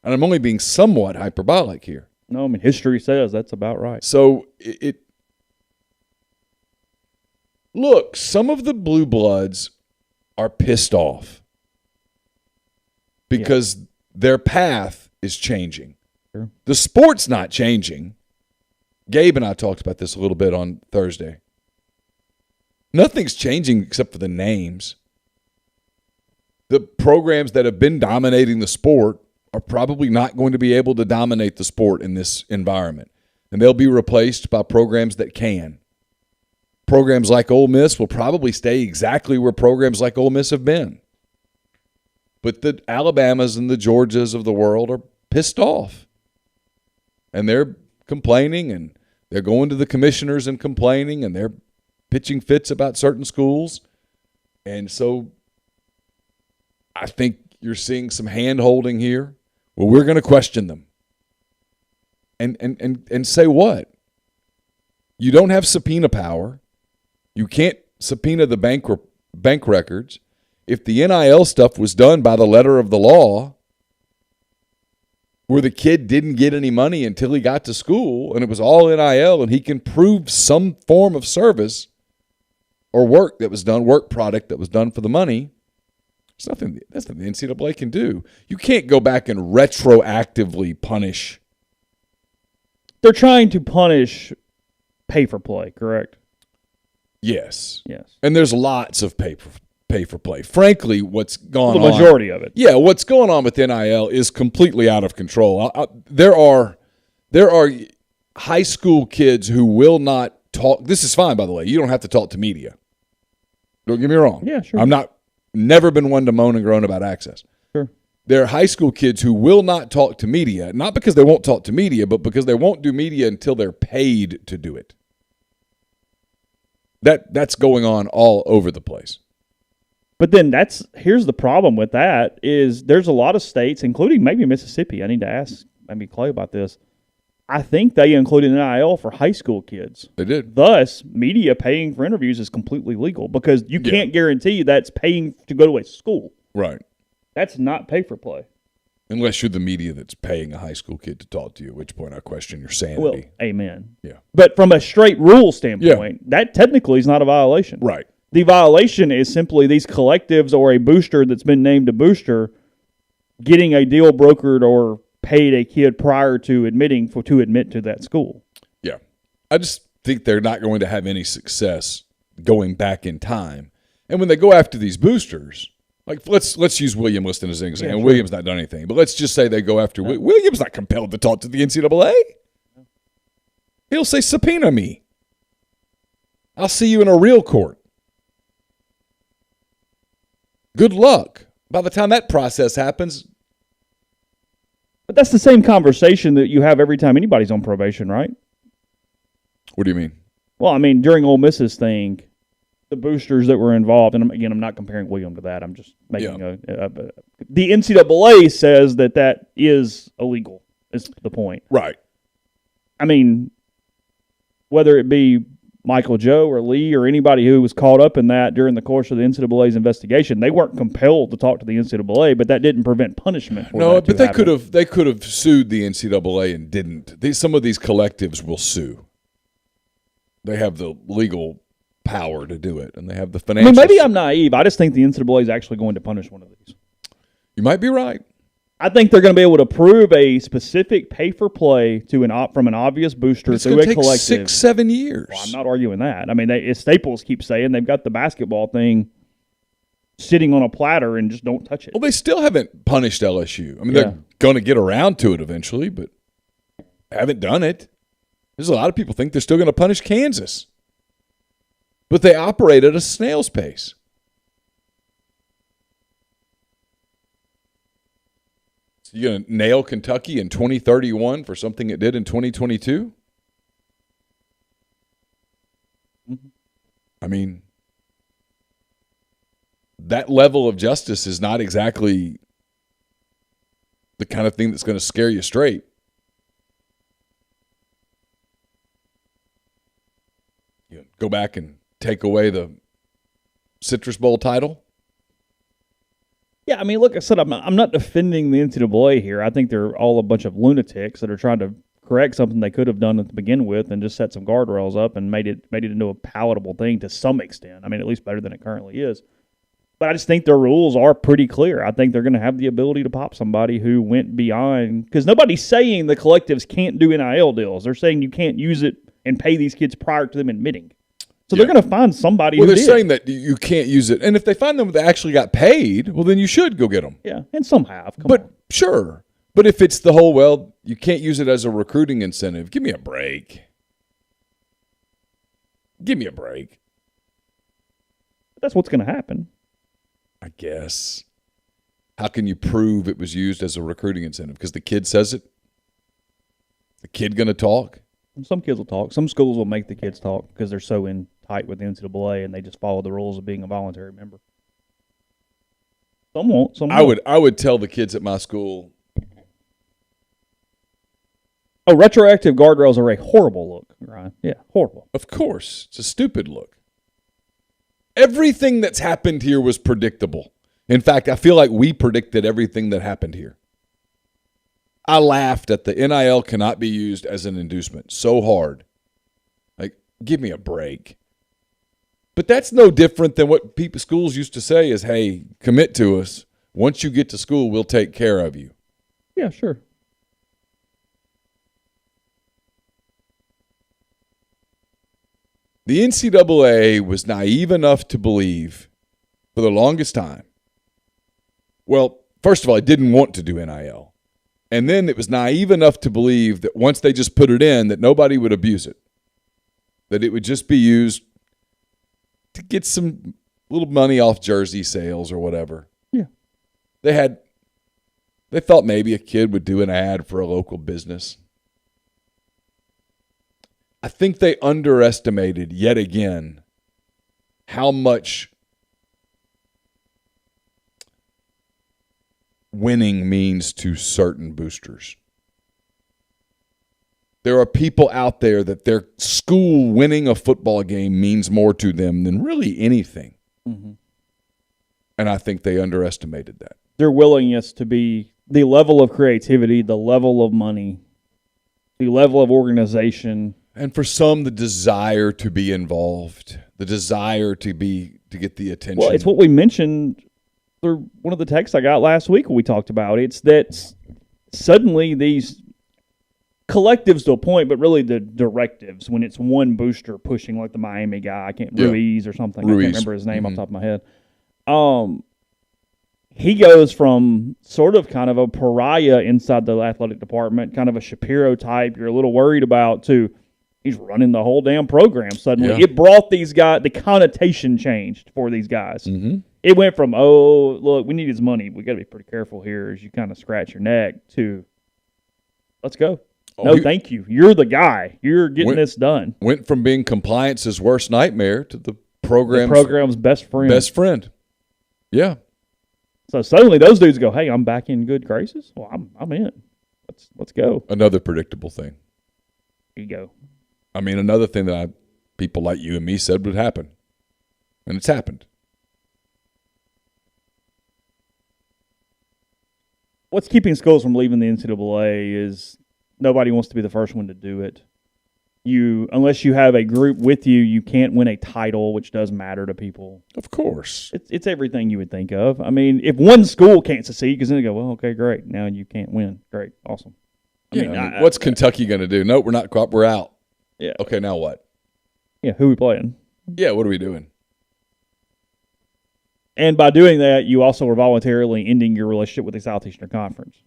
And I'm only being somewhat hyperbolic here. No, I mean, history says that's about right. So look, some of the blue bloods are pissed off because their path is changing. Sure. The sport's not changing. Gabe and I talked about this a little bit on Thursday. Nothing's changing except for the names. The programs that have been dominating the sport are probably not going to be able to dominate the sport in this environment. And they'll be replaced by programs that can. Programs like Ole Miss will probably stay exactly where programs like Ole Miss have been. But the Alabamas and the Georgias of the world are pissed off. And they're complaining, and they're going to the commissioners and complaining, and they're pitching fits about certain schools. And so I think you're seeing some hand-holding here. Well, we're going to question them. And say what? You don't have subpoena power. You can't subpoena the bank records. If the NIL stuff was done by the letter of the law, where the kid didn't get any money until he got to school, and it was all NIL, and he can prove some form of service or work that was done, work product that was done for the money, there's nothing the NCAA can do. You can't go back and retroactively punish. They're trying to punish pay for play, correct? Yes. Yes. And there's lots of pay for play. Frankly, what's gone on. The majority of it. Yeah, what's going on with NIL is completely out of control. There are high school kids who will not talk. This is fine, by the way. You don't have to talk to media. Don't get me wrong. Yeah, sure. I'm never been one to moan and groan about access. Sure. There are high school kids who will not talk to media, not because they won't talk to media, but because they won't do media until they're paid to do it. That's going on all over the place. But then here's the problem with that is there's a lot of states, including maybe Mississippi. I need to ask maybe Clay about this. I think they included NIL for high school kids. They did. Thus, media paying for interviews is completely legal because you can't guarantee that's paying to go to a school. Right. That's not pay for play. Unless you're the media that's paying a high school kid to talk to you, at which point I question your sanity. Well, amen. Yeah. But from a straight rule standpoint, that technically is not a violation. Right. The violation is simply these collectives or a booster that's been named a booster getting a deal brokered or paid a kid prior to to admit to that school. Yeah. I just think they're not going to have any success going back in time. And when they go after these boosters, like let's use William Liston as an example. Sure. William's not done anything, but let's just say they go after William's not compelled to talk to the NCAA. He'll say, subpoena me. I'll see you in a real court. Good luck. By the time that process happens. But that's the same conversation that you have every time anybody's on probation, right? What do you mean? Well, I mean, during Ole Miss's thing, the boosters that were involved, and again, I'm not comparing William to that. I'm just making the NCAA says that is illegal, is the point. Right. I mean, whether it be Michael Joe or Lee or anybody who was caught up in that during the course of the NCAA's investigation, they weren't compelled to talk to the NCAA, but that didn't prevent punishment. But they could have sued the NCAA and didn't. Some of these collectives will sue. They have the legal power to do it, and they have the financial. I mean, maybe I'm naive. I just think the NCAA is actually going to punish one of these. You might be right. I think they're going to be able to prove a specific pay-for-play from an obvious booster through a collective. 6-7 years. Well, I'm not arguing that. I mean, Staples keeps saying they've got the basketball thing sitting on a platter and just don't touch it. Well, they still haven't punished LSU. I mean, they're going to get around to it eventually, but haven't done it. There's a lot of people think they're still going to punish Kansas. But they operate at a snail's pace. So you're going to nail Kentucky in 2031 for something it did in 2022? Mm-hmm. I mean, that level of justice is not exactly the kind of thing that's going to scare you straight. You go back and take away the Citrus Bowl title? Yeah, I mean, look, I said I'm not defending the NCAA here. I think they're all a bunch of lunatics that are trying to correct something they could have done to begin with and just set some guardrails up and made it into a palatable thing to some extent. I mean, at least better than it currently is. But I just think their rules are pretty clear. I think they're going to have the ability to pop somebody who went beyond, because nobody's saying the collectives can't do NIL deals. They're saying you can't use it and pay these kids prior to them admitting. So they're going to find somebody who did. Well, they're saying that you can't use it. And if they find them that actually got paid, well, then you should go get them. Yeah, and some have. Come on. Sure. But if it's the whole, well, you can't use it as a recruiting incentive, give me a break. Give me a break. That's what's going to happen. I guess. How can you prove it was used as a recruiting incentive? Because the kid says it? The kid going to talk? Some kids will talk. Some schools will make the kids talk because they're so in tight with the NCAA and they just follow the rules of being a voluntary member. Some won't. Some won't. I would tell the kids at my school. Oh, retroactive guardrails are a horrible look, Ryan. Yeah, horrible. Of course. It's a stupid look. Everything that's happened here was predictable. In fact, I feel like we predicted everything that happened here. I laughed at the NIL cannot be used as an inducement so hard. Like, give me a break. But that's no different than what schools used to say is, hey, commit to us. Once you get to school, we'll take care of you. Yeah, sure. The NCAA was naive enough to believe for the longest time. Well, first of all, it didn't want to do NIL. And then it was naive enough to believe that once they just put it in, that nobody would abuse it. That it would just be used to get some little money off jersey sales or whatever. Yeah. They thought maybe a kid would do an ad for a local business. I think they underestimated yet again how much winning means to certain boosters. There are people out there that their school winning a football game means more to them than really anything. Mm-hmm. And I think they underestimated that. Their willingness to be the level of creativity, the level of money, the level of organization. And for some, the desire to be involved, the desire to get the attention. Well, it's what we mentioned through one of the texts I got last week when we talked about. It's that suddenly these collectives to a point, but really the directives, when it's one booster pushing like the Miami guy, Ruiz or something. I can't remember his name off the top of my head. He goes from sort of kind of a pariah inside the athletic department, kind of a Shapiro type you're a little worried about, to he's running the whole damn program suddenly. Yeah. It brought these guys, the connotation changed for these guys. Mm-hmm. It went from, oh, look, we need his money. We got to be pretty careful here as you kind of scratch your neck, to let's go. No, thank you. You're the guy. You're getting this done. Went from being compliance's worst nightmare to the program's best friend. Best friend. Yeah. So suddenly those dudes go, hey, I'm back in good graces. Well, I'm in. Let's go. Another predictable thing. Ego. I mean, another thing that people like you and me said would happen. And it's happened. What's keeping schools from leaving the NCAA is nobody wants to be the first one to do it. Unless you have a group with you, you can't win a title, which does matter to people. Of course. It's everything you would think of. I mean, if one school can't succeed, because then they go, well, okay, great. Now you can't win. Great. Awesome. I mean, what's Kentucky going to do? No, we're not. We're out. Yeah. Okay, now what? Yeah, who are we playing? Yeah, what are we doing? And by doing that, you also are voluntarily ending your relationship with the Southeastern Conference.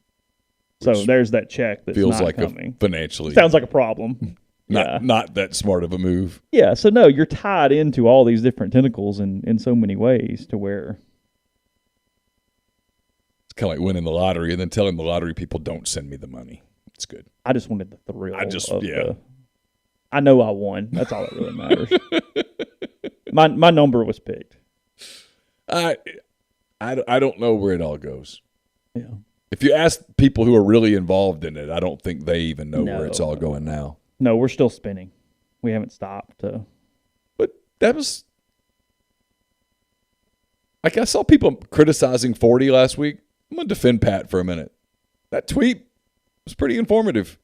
So there's that check that's feels not like coming. Financially. Sounds like a problem. Not that smart of a move. Yeah, so no, you're tied into all these different tentacles in so many ways to where it's kind of like winning the lottery and then telling the lottery people, don't send me the money. It's good. I just wanted the thrill. I know I won. That's all that really matters. My number was picked. I don't know where it all goes. Yeah. If you ask people who are really involved in it, I don't think they even know where it's all going now. No, we're still spinning. We haven't stopped. But that was like I saw people criticizing 40 last week. I'm going to defend Pat for a minute. That tweet was pretty informative.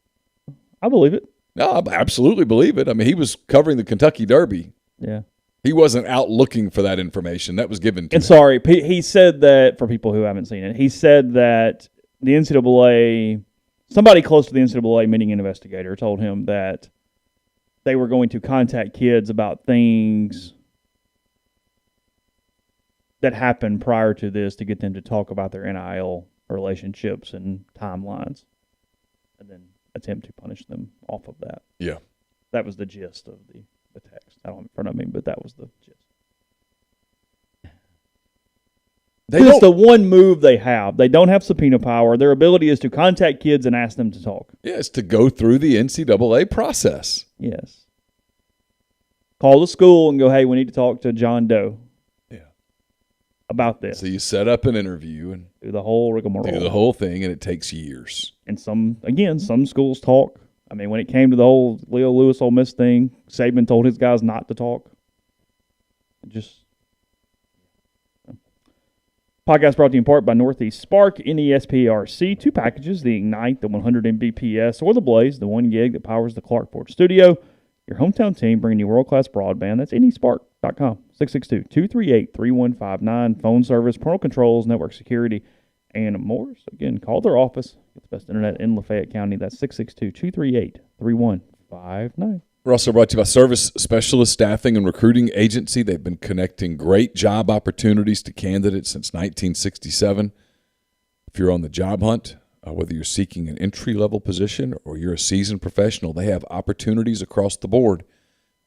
I believe it. No, I absolutely believe it. I mean, he was covering the Kentucky Derby. Yeah. He wasn't out looking for that information. That was given to him. And sorry, he said that, for people who haven't seen it, he said that the NCAA, somebody close to the NCAA, meaning an investigator, told him that they were going to contact kids about things that happened prior to this to get them to talk about their NIL relationships and timelines, and then attempt to punish them off of that. Yeah. That was the gist of the text. I don't have it in front of me, but that was the gist. It's the one move they have. They don't have subpoena power. Their ability is to contact kids and ask them to talk. Yeah, it's to go through the NCAA process. Yes. Call the school and go, hey, we need to talk to John Doe. Yeah. About this. So you set up an interview and do the whole rigmarole. Do the whole thing, and it takes years. And some schools talk. I mean, when it came to the whole Leo Lewis Ole Miss thing, Saban told his guys not to talk. Podcast brought to you in part by Northeast Spark, NESPRC, 2 packages, the Ignite, the 100 Mbps, or the Blaze, the 1 gig that powers the Clark Ford studio. Your hometown team bringing you world-class broadband. That's nespark.com, 662-238-3159, phone service, parental controls, network security, and more. So again, call their office. Get the best internet in Lafayette County. That's 662-238-3159. We're also brought to you by Service Specialist Staffing and Recruiting Agency. They've been connecting great job opportunities to candidates since 1967. If you're on the job hunt, whether you're seeking an entry-level position or you're a seasoned professional, they have opportunities across the board.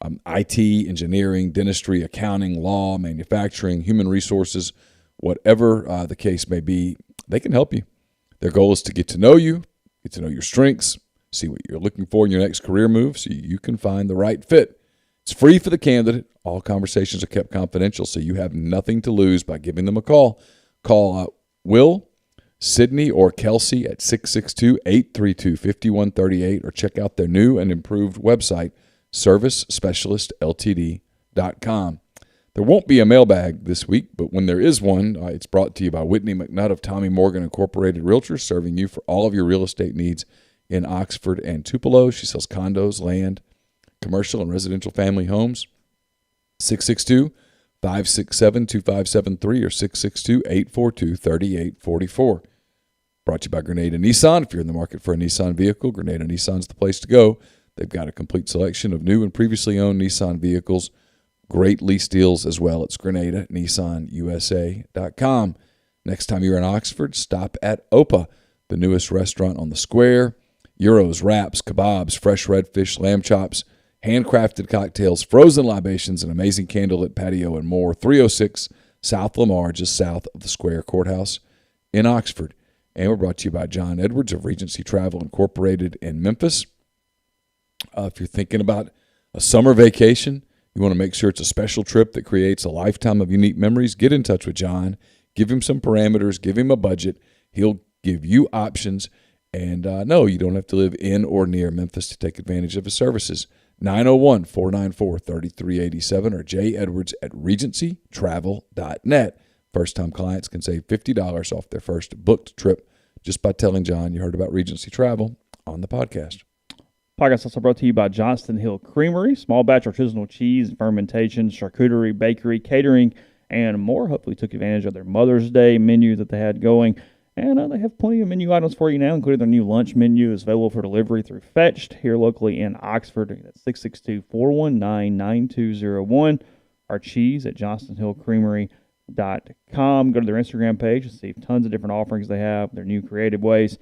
IT, engineering, dentistry, accounting, law, manufacturing, human resources, whatever the case may be, they can help you. Their goal is to get to know you, get to know your strengths, see what you're looking for in your next career move so you can find the right fit. It's free for the candidate. All conversations are kept confidential, so you have nothing to lose by giving them a call. Call Will Sydney or Kelsey at 662-832-5138, or check out their new and improved website, servicespecialistltd.com. There won't be a mailbag this week, but when there is one, it's brought to you by Whitney McNutt of Tommy Morgan Incorporated Realtors, serving you for all of your real estate needs in Oxford and Tupelo. She sells condos, land, commercial, and residential family homes. 662-567-2573 or 662-842-3844. Brought to you by Grenada Nissan. If you're in the market for a Nissan vehicle, Grenada Nissan's the place to go. They've got a complete selection of new and previously owned Nissan vehicles. Great lease deals as well. It's GrenadaNissanUSA.com. Next time you're in Oxford, stop at Opa, the newest restaurant on the square. Gyros, wraps, kebabs, fresh red fish, lamb chops, handcrafted cocktails, frozen libations, an amazing candlelit patio, and more. 306 South Lamar, just south of the Square Courthouse in Oxford. And we're brought to you by John Edwards of Regency Travel Incorporated in Memphis. If you're thinking about a summer vacation, you want to make sure it's a special trip that creates a lifetime of unique memories, get in touch with John. Give him some parameters. Give him a budget. He'll give you options. And no, you don't have to live in or near Memphis to take advantage of his services. 901-494-3387 or jedwards@regencytravel.net. First-time clients can save $50 off their first booked trip just by telling John you heard about Regency Travel on the podcast. Podcast also brought to you by Johnston Hill Creamery, small batch artisanal cheese, fermentation, charcuterie, bakery, catering, and more. Hopefully took advantage of their Mother's Day menu that they had going. And they have plenty of menu items for you now, including their new lunch menu is available for delivery through Fetched here locally in Oxford. That's 662-419-9201. Our cheese at johnstonhillcreamery.com. Go to their Instagram page and see tons of different offerings they have, their new creative ways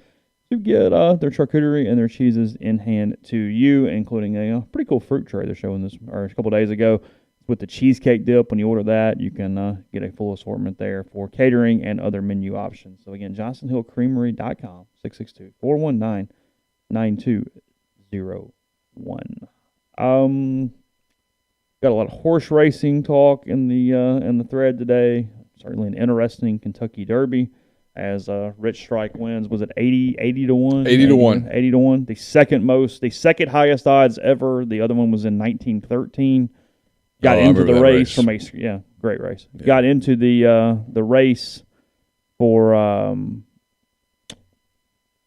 to get their charcuterie and their cheeses in hand to you, including a pretty cool fruit tray they're showing this a couple days ago with the cheesecake dip. When you order that, you can get a full assortment there for catering and other menu options. So again, johnstonhillcreamery.com, 662-419-9201. Got a lot of horse racing talk in the thread today. Certainly an interesting Kentucky Derby. As Rich Strike wins, was it 80 to 1? 80 to 1. 80 to 1. The second highest odds ever. The other one was in 1913. Got into the race from great race. Yeah. Got into the race for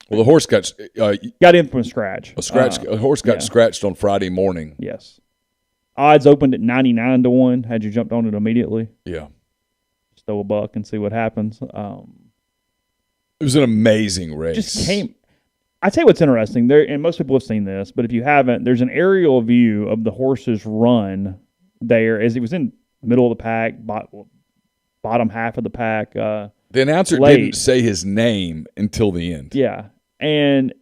the horse got in from scratch. A horse got scratched on Friday morning. Yes. Odds opened at 99 to 1. Had you jumped on it immediately? Yeah. Just throw a buck and see what happens. It was an amazing race. I tell you what's interesting there, and most people have seen this, but if you haven't, there's an aerial view of the horse's run there as he was in the middle of the pack, bottom half of the pack. The announcer didn't say his name until the end. Yeah, and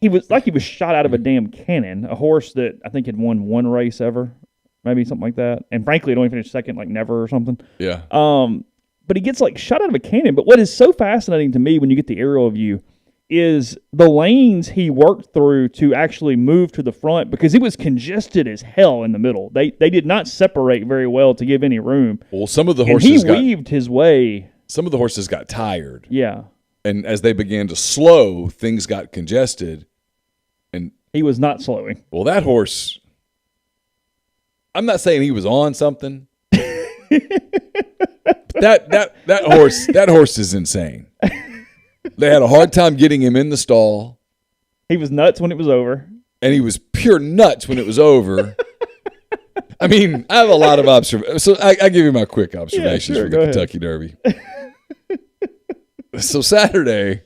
he was shot out of a damn cannon. A horse that I think had won one race ever, maybe something like that. And frankly, it only finished second, like never or something. Yeah. But he gets shot out of a cannon. But what is so fascinating to me when you get the aerial view is the lanes he worked through to actually move to the front, because it was congested as hell in the middle. They did not separate very well to give any room. Well, some of the horses weaved his way. Some of the horses got tired. Yeah. And as they began to slow, things got congested. And he was not slowing. Well, that horse, I'm not saying he was on something. That horse is insane. They had a hard time getting him in the stall. He was nuts when it was over. And he was pure nuts when it was over. I mean, I have a lot of observations. So I give you my quick observations for the Kentucky Derby. So Saturday,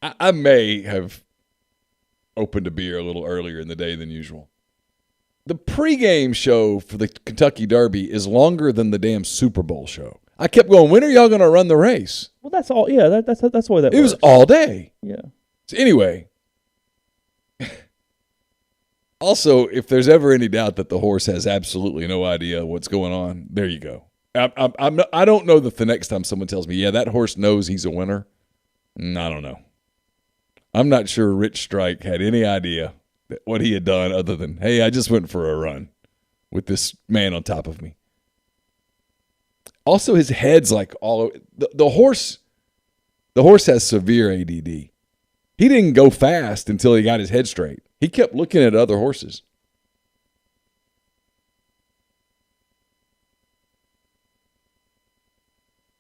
I may have opened a beer a little earlier in the day than usual. The pregame show for the Kentucky Derby is longer than the damn Super Bowl show. I kept going, when are y'all going to run the race? Well, that's all. Yeah, that's the way that works. It was all day. Yeah. So anyway, also, if there's ever any doubt that the horse has absolutely no idea what's going on, there you go. I don't know that the next time someone tells me, yeah, that horse knows he's a winner, I don't know. I'm not sure Rich Strike had any idea what he had done other than, hey, I just went for a run with this man on top of me. Also, his head's like all the horse. The horse has severe ADD. He didn't go fast until he got his head straight. He kept looking at other horses.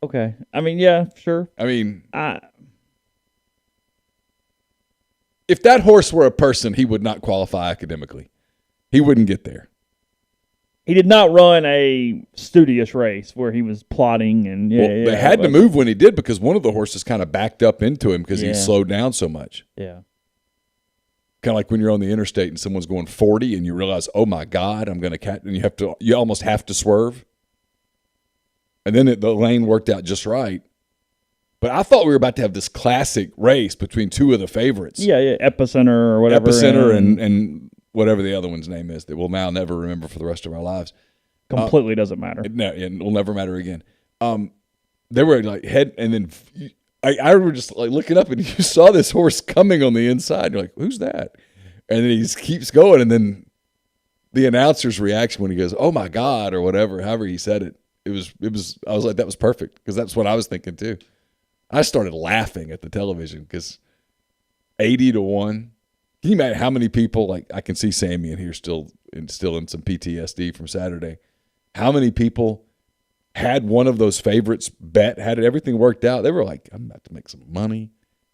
Okay. I mean, yeah, sure. I mean, if that horse were a person, he would not qualify academically. He wouldn't get there. He did not run a studious race where he was plotting and they had to move when he did because one of the horses kind of backed up into him because he slowed down so much. Yeah. Kind of like when you're on the interstate and someone's going 40 and you realize, oh my God, I'm going to catch, and you almost have to swerve. And then the lane worked out just right. But I thought we were about to have this classic race between two of the favorites. Yeah, Epicenter or whatever. Epicenter and whatever the other one's name is that we'll now never remember for the rest of our lives. Completely doesn't matter. It will never matter again. They were like head, and then I were just like looking up, and you saw this horse coming on the inside. You're like, who's that? And then he just keeps going, and then the announcer's reaction when he goes, "Oh my God," or whatever, however he said it, it was. I was like, that was perfect because that's what I was thinking too. I started laughing at the television because 80-1. Can you imagine how many people, like I can see Sammy in here still in some PTSD from Saturday. How many people had one of those favorites bet, had everything worked out? They were like, I'm about to make some money.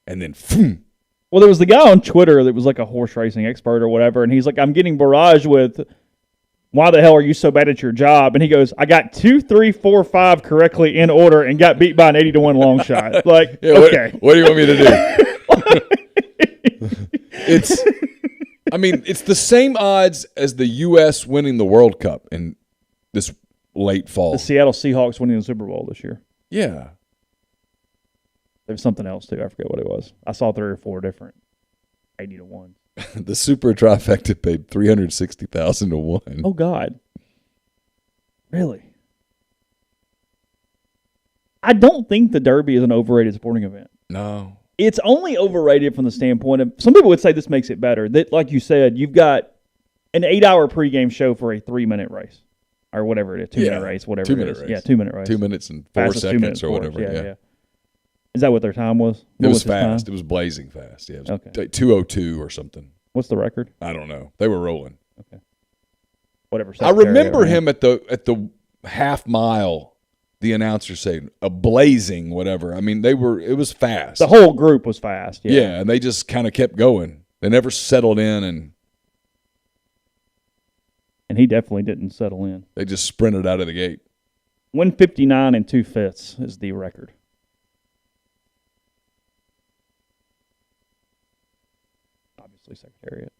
And then, phoom. Well, there was the guy on Twitter that was like a horse racing expert or whatever, and he's like, I'm getting barraged with, why the hell are you so bad at your job? And he goes, I got 2, 3, 4, 5 correctly in order and got beat by an 80-1 long shot. Like, yeah, okay. What do you want me to do? It's the same odds as the U.S. winning the World Cup in this late fall. The Seattle Seahawks winning the Super Bowl this year. Yeah. There's something else, too. I forget what it was. I saw 3 or 4 different 80-1. The Super Trifecta paid $360,000 to 1. Oh, God. Really? I don't think the Derby is an overrated sporting event. No. It's only overrated from the standpoint of, some people would say this makes it better. That, like you said, you've got an 8-hour pregame show for a 3-minute race. Or whatever it is, 2-minute race, whatever it is. Race. Yeah, 2-minute race. 2 minutes and 4 seconds or whatever. Yeah. Is that what their time was? It was fast. It was blazing fast. Yeah, it was like 2:02 or something. What's the record? I don't know. They were rolling. Okay. Whatever. I remember him at the half mile. The announcer saying a blazing whatever. I mean, it was fast. The whole group was fast. Yeah, and they just kind of kept going. They never settled in, and he definitely didn't settle in. They just sprinted out of the gate. 1:59 and 2/5 is the record. Obviously, Secretariat.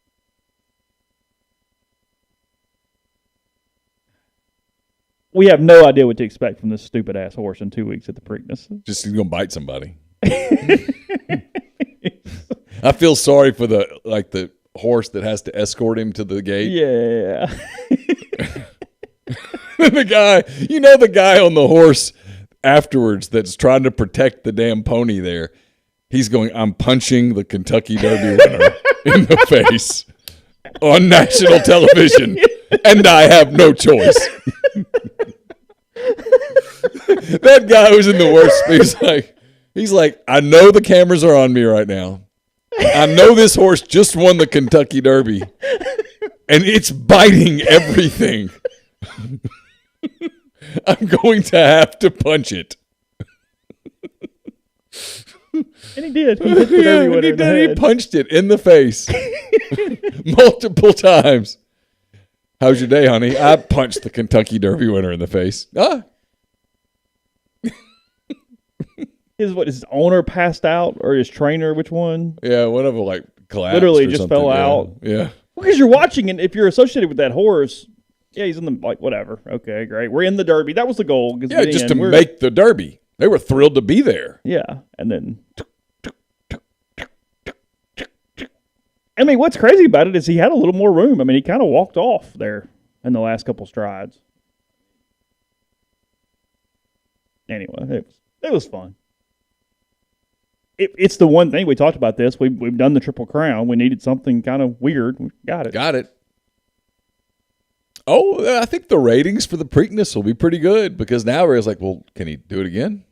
We have no idea what to expect from this stupid ass horse in 2 weeks at the Preakness. Just he's gonna bite somebody. I feel sorry for the horse that has to escort him to the gate. Yeah. the guy on the horse afterwards that's trying to protect the damn pony there. He's going, I'm punching the Kentucky Derby winner in the face on national television, and I have no choice. That guy was in the worst space. He's like, I know the cameras are on me right now. I know this horse just won the Kentucky Derby, and it's biting everything. I'm going to have to punch it. And he did. He hit the Derby winner in the head. He punched it in the face multiple times. How's your day, honey? I punched the Kentucky Derby winner in the face. His owner passed out, or his trainer? Which one? Yeah, one of them collapsed. Literally or just something. fell out. Yeah. Because you're watching, and if you're associated with that horse, yeah, he's in the whatever. Okay, great. We're in the Derby. That was the goal. Yeah, just to make the Derby. They were thrilled to be there. Yeah, and then. I mean, what's crazy about it is he had a little more room. I mean, he kind of walked off there in the last couple strides. Anyway, it was fun. It's the one thing we talked about this. We've done the Triple Crown. We needed something kind of weird. We got it. Got it. Oh, I think the ratings for the Preakness will be pretty good because now everybody's like, well, can he do it again?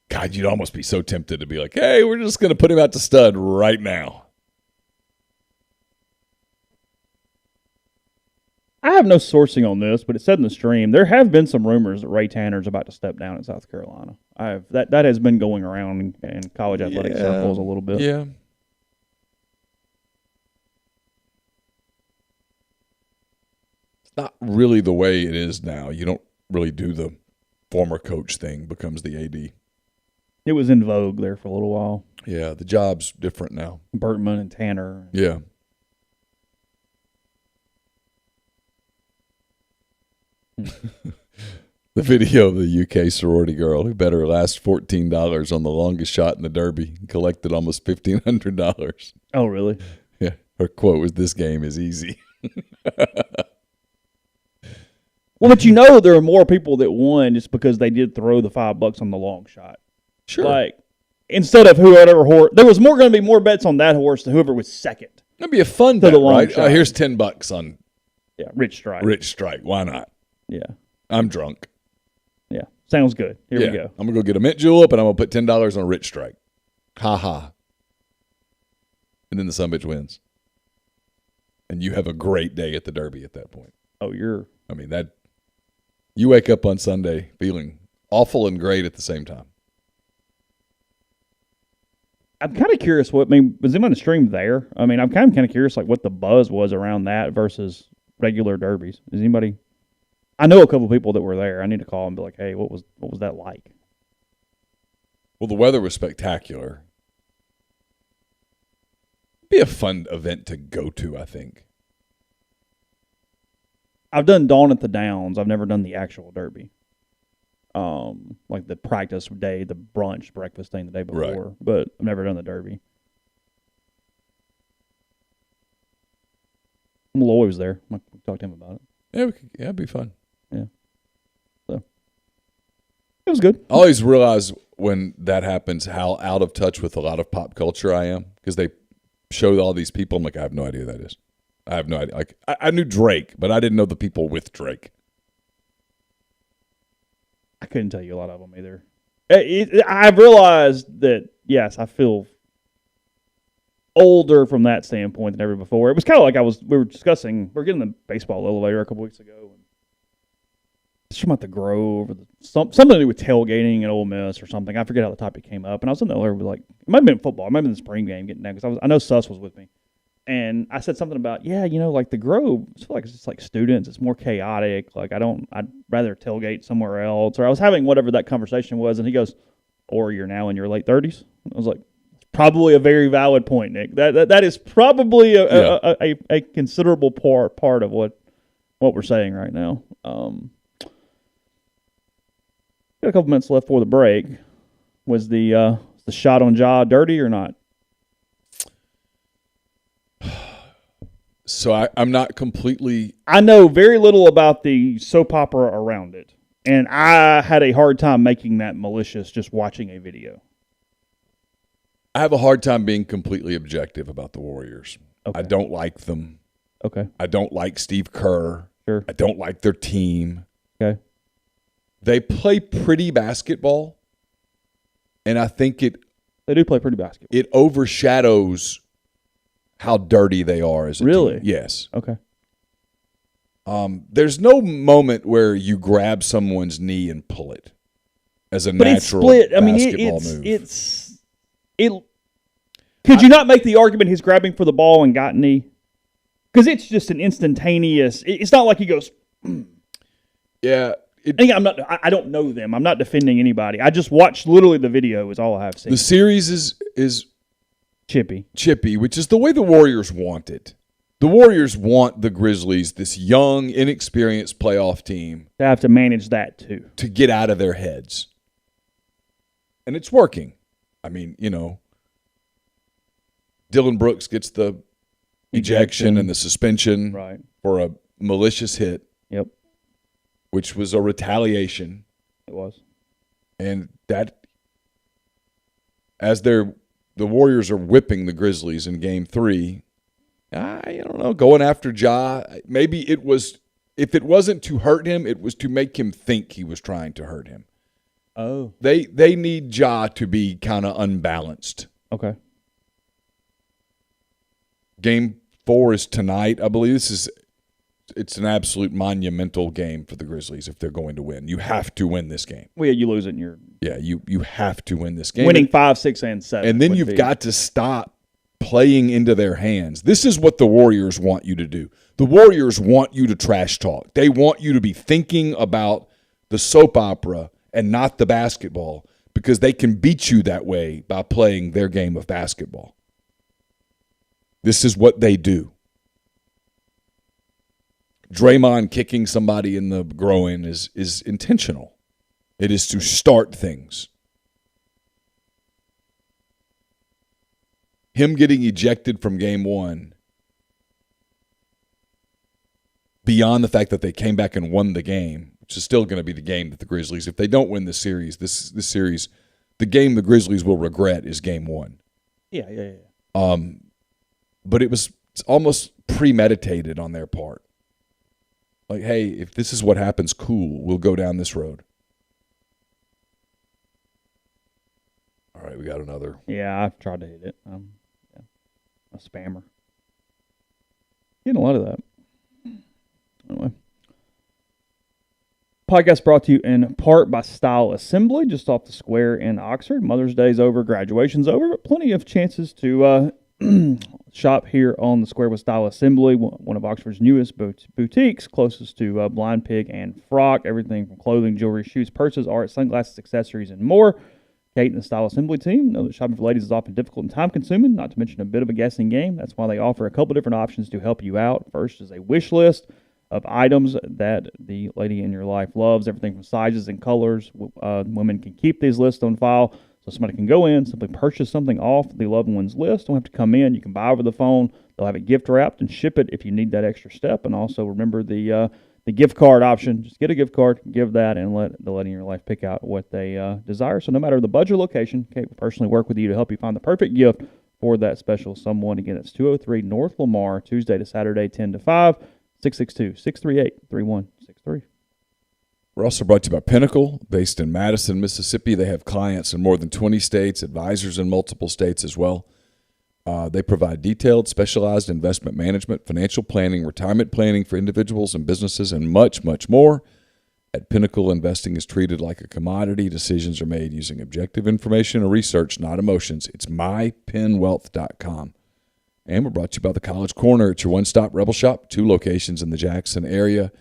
God, you'd almost be so tempted to be like, hey, we're just going to put him out to stud right now. I have no sourcing on this, but it said in the stream there have been some rumors that Ray Tanner's about to step down in South Carolina. That has been going around in college athletic circles a little bit. Yeah. It's not really the way it is now. You don't really do the former coach thing, becomes the AD. It was in vogue there for a little while. Yeah, the job's different now. Bertman and Tanner. Yeah. The video of the UK sorority girl who bet her last $14 on the longest shot in the Derby and collected almost $1,500. Oh, really? Yeah. Her quote was, "This game is easy." Well, but you know there are more people that won just because they did throw the $5 on the long shot. Sure. Like, instead of whoever horse, there was going to be more bets on that horse than whoever was second. That'd be a fun bet, right? Here's $10 on Rich Strike. Rich Strike. Why not? Yeah. I'm drunk. Yeah. Sounds good. Here we go. I'm going to go get a mint julep and I'm going to put $10 on a Rich Strike. Ha ha. And then the sumbitch wins. And you have a great day at the Derby at that point. Oh, you wake up on Sunday feeling awful and great at the same time. I'm kind of curious was anyone on the stream there? I'm kind of curious what the buzz was around that versus regular derbies. Is anybody? I know a couple of people that were there. I need to call and be like, hey, what was that like? Well, the weather was spectacular. It'd be a fun event to go to, I think. I've done Dawn at the Downs. I've never done the actual derby. Like the practice day, the brunch, breakfast thing the day before. Right. But I've never done the derby. Lloyd was there. I can talk to him about it. Yeah, it'd be fun. Yeah. So it was good. I always realize when that happens how out of touch with a lot of pop culture I am because they show all these people. I'm like, I have no idea who that is. I have no idea. Like I knew Drake, but I didn't know the people with Drake. I couldn't tell you a lot of them either. I've realized that, yes, I feel older from that standpoint than ever before. It was kind of like we were getting the baseball elevator a couple weeks ago. It's from the Grove, or something to do with tailgating at Ole Miss or something. I forget how the topic came up. And I was in the elevator with it might have been football. It might have been the spring game getting down because I know Suss was with me. And I said something about, the Grove, I feel like it's just like students. It's more chaotic. I'd rather tailgate somewhere else. Or I was having whatever that conversation was, and he goes, or you're now in your late 30s? I was like, probably a very valid point, Nick. That is probably a considerable part of what we're saying right now. Got a couple minutes left for the break. Was the shot on jaw dirty or not? So I'm not completely... I know very little about the soap opera around it, and I had a hard time making that malicious just watching a video. I have a hard time being completely objective about the Warriors. Okay. I don't like them. Okay. I don't like Steve Kerr. Sure. I don't like their team. Okay. They play pretty basketball, and I think they do play pretty basketball. It overshadows how dirty they are as a team. Yes. Okay. There's no moment where you grab someone's knee and pull it as a natural basketball move. Could you not make the argument he's grabbing for the ball and got knee? Because it's just an instantaneous. It's not like he goes. Yeah. I don't know them. I'm not defending anybody. I just watched literally the video. Is all I have seen. The series is chippy, which is the way the Warriors want it. The Warriors want the Grizzlies, this young, inexperienced playoff team, to have to manage that too, to get out of their heads. And it's working. Dylan Brooks gets the ejection and the suspension for a malicious hit. Yep. Which was a retaliation. It was. And that, as the Warriors are whipping the Grizzlies in Game 3, I don't know, going after Ja. Maybe it was, if it wasn't to hurt him, it was to make him think he was trying to hurt him. Oh. They need Ja to be kind of unbalanced. Okay. Game 4 is tonight. I believe it's an absolute monumental game for the Grizzlies if they're going to win. You have to win this game. Well, yeah, you lose it and you're you have to win this game. Winning 5, 6, and 7. And then you've got to stop playing into their hands. This is what the Warriors want you to do. The Warriors want you to trash talk. They want you to be thinking about the soap opera and not the basketball, because they can beat you that way by playing their game of basketball. This is what they do. Draymond kicking somebody in the groin is intentional. It is to start things. Him getting ejected from game 1, beyond the fact that they came back and won the game, which is still going to be the game that the Grizzlies, if they don't win this series, this series, the game the Grizzlies will regret is game 1. Yeah. But it's almost premeditated on their part. Like, hey, if this is what happens, cool, we'll go down this road. All right, we got another. Yeah, I've tried to hit it. A spammer. Getting a lot of that. Anyway. Podcast brought to you in part by Style Assembly, just off the square in Oxford. Mother's Day's over, graduation's over, but plenty of chances to shop here on the square with Style Assembly, one of Oxford's newest boutiques, closest to Blind Pig and Frock. Everything from clothing, jewelry, shoes, purses, art, sunglasses, accessories, and more. Kate and the Style Assembly team know that shopping for ladies is often difficult and time-consuming, not to mention a bit of a guessing game. That's why they offer a couple different options to help you out. First is a wish list of items that the lady in your life loves, everything from sizes and colors. Women can keep these lists on file, so somebody can go in, simply purchase something off the loved one's list. Don't have to come in. You can buy over the phone. They'll have it gift wrapped and ship it if you need that extra step. And also remember the gift card option. Just get a gift card, give that, and let the lady in your life pick out what they desire. So no matter the budget or location, Kate will personally work with you to help you find the perfect gift for that special someone. Again, it's 203 North Lamar, Tuesday to Saturday, 10 to 5. 662-638-3163. We're also brought to you by Pinnacle, based in Madison, Mississippi. They have clients in more than 20 states, advisors in multiple states as well. They provide detailed, specialized investment management, financial planning, retirement planning for individuals and businesses, and much, much more. At Pinnacle, investing is treated like a commodity. Decisions are made using objective information and research, not emotions. It's mypinwealth.com. And we're brought to you by the College Corner. It's your one-stop Rebel Shop, 2 locations in the Jackson area.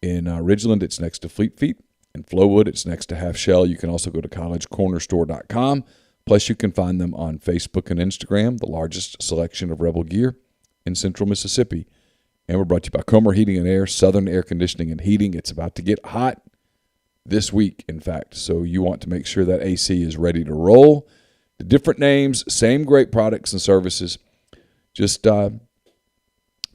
In Ridgeland, it's next to Fleet Feet. In Flowood, it's next to Half Shell. You can also go to collegecornerstore.com. Plus, you can find them on Facebook and Instagram, the largest selection of Rebel gear in central Mississippi. And we're brought to you by Comer Heating and Air, Southern Air Conditioning and Heating. It's about to get hot this week, in fact. So you want to make sure that AC is ready to roll. The different names, same great products and services. Just if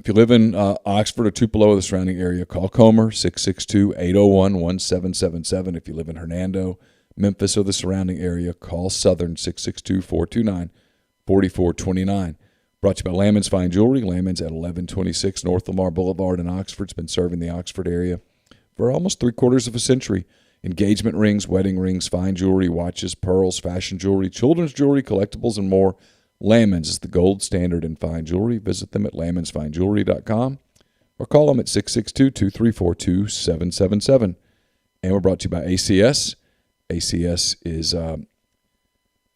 you live in Oxford or Tupelo or the surrounding area, call Comer, 662-801-1777. If you live in Hernando, Memphis, or the surrounding area, call Southern, 662-429-4429. Brought to you by Lammons Fine Jewelry. Lammons at 1126 North Lamar Boulevard in Oxford. It's been serving the Oxford area for almost 3/4 of a century. Engagement rings, wedding rings, fine jewelry, watches, pearls, fashion jewelry, children's jewelry, collectibles, and more. Lammons is the gold standard in fine jewelry. Visit them at lammonsfinejewelry.com or call them at 662-234-2777. And we're brought to you by ACS. ACS is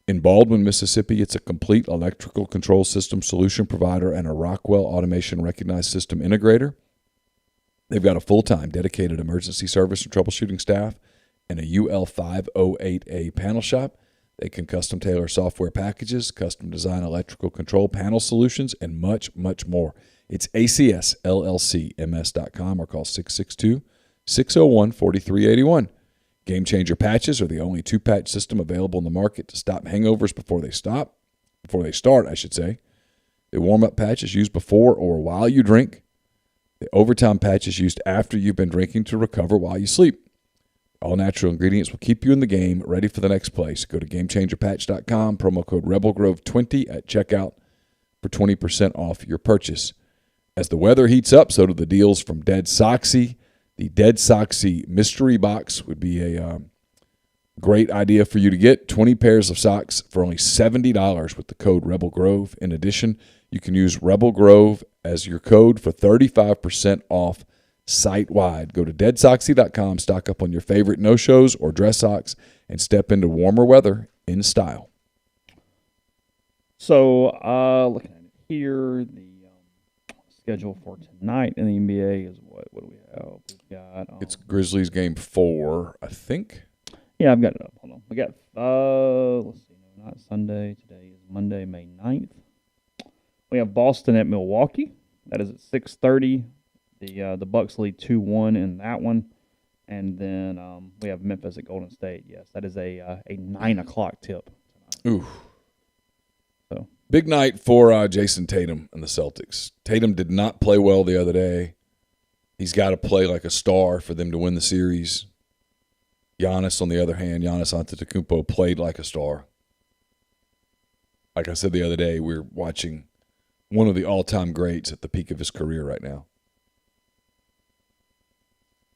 in Baldwin, Mississippi. It's a complete electrical control system solution provider and a Rockwell Automation Recognized System Integrator. They've got a full-time dedicated emergency service and troubleshooting staff and a UL508A panel shop. They can custom tailor software packages, custom design electrical control panel solutions, and much, much more. It's ACSLLCMS.com or call 662-601-4381. Game Changer patches are the only 2-patch system available in the market to stop hangovers before they start. The warm-up patch is used before or while you drink. The overtime patch is used after you've been drinking to recover while you sleep. All natural ingredients will keep you in the game, ready for the next place. Go to GameChangerPatch.com, promo code RebelGrove20 at checkout. for 20% off your purchase. As the weather heats up, so do the deals from Dead Soxy. The Dead Soxy mystery box would be a great idea for you to get. 20 pairs of socks for only $70 with the code Rebel Grove. In addition, you can use Rebel Grove as your code for 35% off site-wide. Go to deadsoxy.com, stock up on your favorite no-shows or dress socks, and step into warmer weather in style. So, looking at it here, the schedule for tonight in the NBA is what? What do we have? We've got It's Grizzlies game 4, I think. Yeah, I've got it up. Hold on. We got let's see, no, not Sunday. Today is Monday, May 9th. We have Boston at Milwaukee. That is at 6:30. The Bucks lead 2-1 in that one. And then we have Memphis at Golden State. Yes, that is a 9 o'clock tip tonight. Ooh. So big night for Jason Tatum and the Celtics. Tatum did not play well the other day. He's got to play like a star for them to win the series. Giannis, on the other hand, Giannis Antetokounmpo played like a star. Like I said the other day, we're watching one of the all-time greats at the peak of his career right now.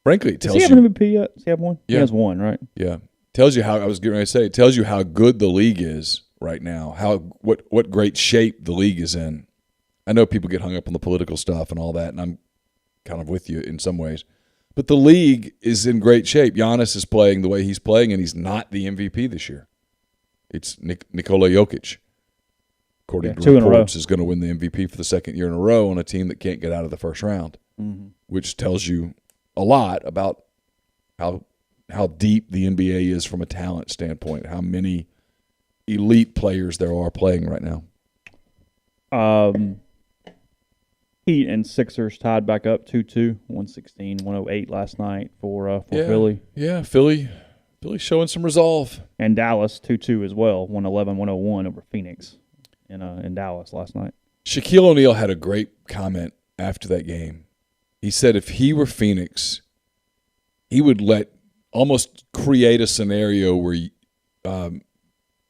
Frankly, it tells you. Does he have an MVP yet? Does he have one? Yeah. He has one, right? Yeah. Tells you how, I was getting ready to say, it tells you how good the league is right now, what great shape the league is in. I know people get hung up on the political stuff and all that, and I'm kind of with you in some ways. But the league is in great shape. Giannis is playing the way he's playing, and he's not the MVP this year. It's Nikola Jokic, according to reports, is going to win the MVP for the second year in a row on a team that can't get out of the first round, which tells you a lot about how deep the NBA is from a talent standpoint, how many elite players there are playing right now. Heat and Sixers tied back up 2-2, 116-108 last night for Philly. Yeah, Philly showing some resolve. And Dallas 2-2 as well, 111-101 over Phoenix in Dallas last night. Shaquille O'Neal had a great comment after that game. He said if he were Phoenix, he would almost create a scenario where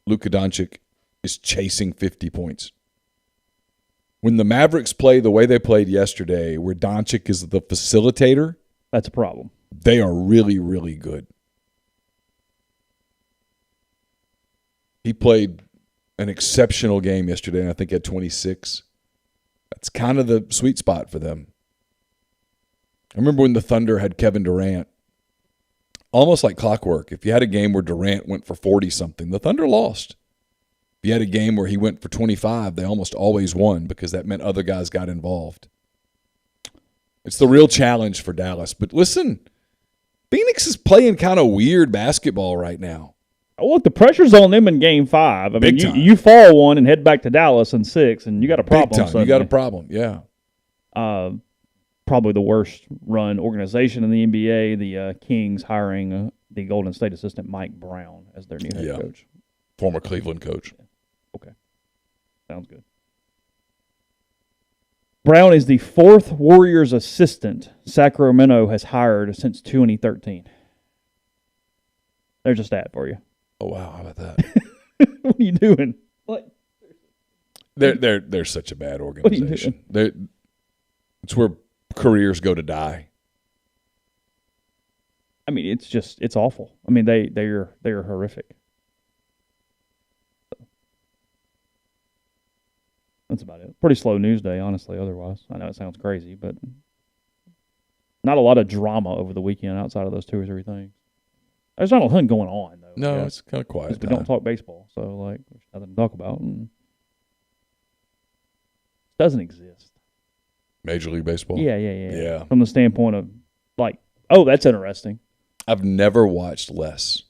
Luka Doncic is chasing 50 points. When the Mavericks play the way they played yesterday, where Doncic is the facilitator, that's a problem. They are really, really good. He played an exceptional game yesterday, and I think had 26. That's kind of the sweet spot for them. I remember when the Thunder had Kevin Durant, almost like clockwork. If you had a game where Durant went for 40-something, the Thunder lost. If you had a game where he went for 25, they almost always won because that meant other guys got involved. It's the real challenge for Dallas. But listen, Phoenix is playing kind of weird basketball right now. Oh, look, the pressure's on them in Game 5. I mean, you fall one and head back to Dallas in 6, and you got a problem. Big time. You got a problem, yeah. Probably the worst-run organization in the NBA, the Kings hiring the Golden State assistant Mike Brown as their new head coach. Former Cleveland coach. Yeah. Okay. Sounds good. Brown is the 4th Warriors assistant Sacramento has hired since 2013. There's a stat for you. Oh, wow. How about that? What are you doing? What? They're such a bad organization. It's where careers go to die. I mean, it's awful. I mean, they're horrific. So, that's about it. Pretty slow news day, honestly, otherwise. I know it sounds crazy, but not a lot of drama over the weekend outside of those 2 or 3 things. There's not a ton going on, though. No, it's kind of quiet. We don't talk baseball, so there's nothing to talk about. And it doesn't exist. Major League Baseball? Yeah. From the standpoint of, that's interesting. I've never watched less.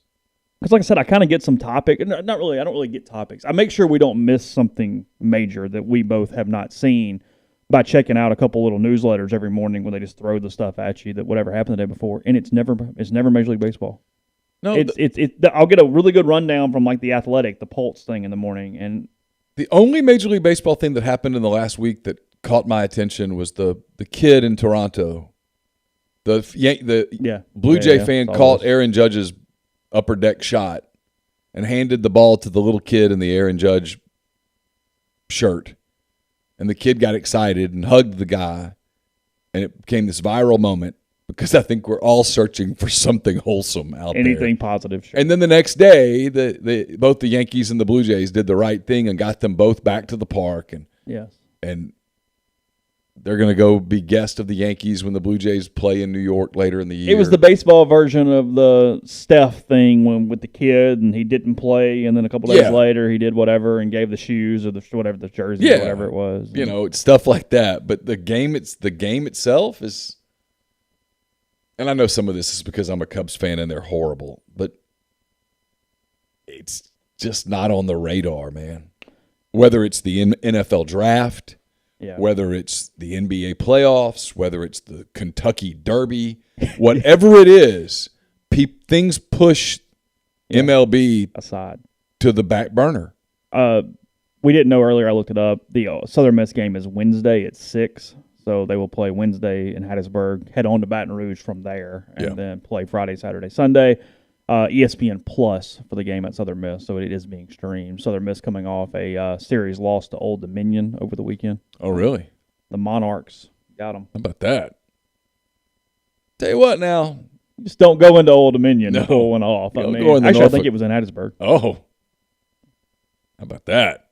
Because like I said, I kind of get some topic. Not really. I don't really get topics. I make sure we don't miss something major that we both have not seen by checking out a couple little newsletters every morning when they just throw the stuff at you that whatever happened the day before, and it's never Major League Baseball. No, I'll get a really good rundown from The Athletic, the Pulse thing in the morning, and the only Major League Baseball thing that happened in the last week that caught my attention was the kid in Toronto. The Blue Jay fan caught Aaron Judge's upper deck shot and handed the ball to the little kid in the Aaron Judge shirt. and the kid got excited and hugged the guy, and it became this viral moment because I think we're all searching for something wholesome out there. Anything positive. Sure. And then the next day, both the Yankees and the Blue Jays did the right thing and got them both back to the park. And yes. And they're going to go be guest of the Yankees when the Blue Jays play in New York later in the year. It was the baseball version of the Steph thing with the kid, and he didn't play, and then a couple days later he did whatever and gave the shoes or the jersey or whatever it was. You know, it's stuff like that. But the game itself is, and I know some of this is because I'm a Cubs fan and they're horrible, but it's just not on the radar, man. Whether it's the NFL draft, whether it's the NBA playoffs, whether it's the Kentucky Derby, whatever it is, things push MLB aside to the back burner. We didn't know earlier. I looked it up. The Southern Miss game is Wednesday at 6, so they will play Wednesday in Hattiesburg, head on to Baton Rouge from there, and then play Friday, Saturday, Sunday. ESPN Plus for the game at Southern Miss, so it is being streamed. Southern Miss coming off a series loss to Old Dominion over the weekend. Oh, really? The Monarchs got them. How about that? Tell you what now. You just don't go into Old Dominion and pull one off. I think it was in Hattiesburg. Oh. How about that?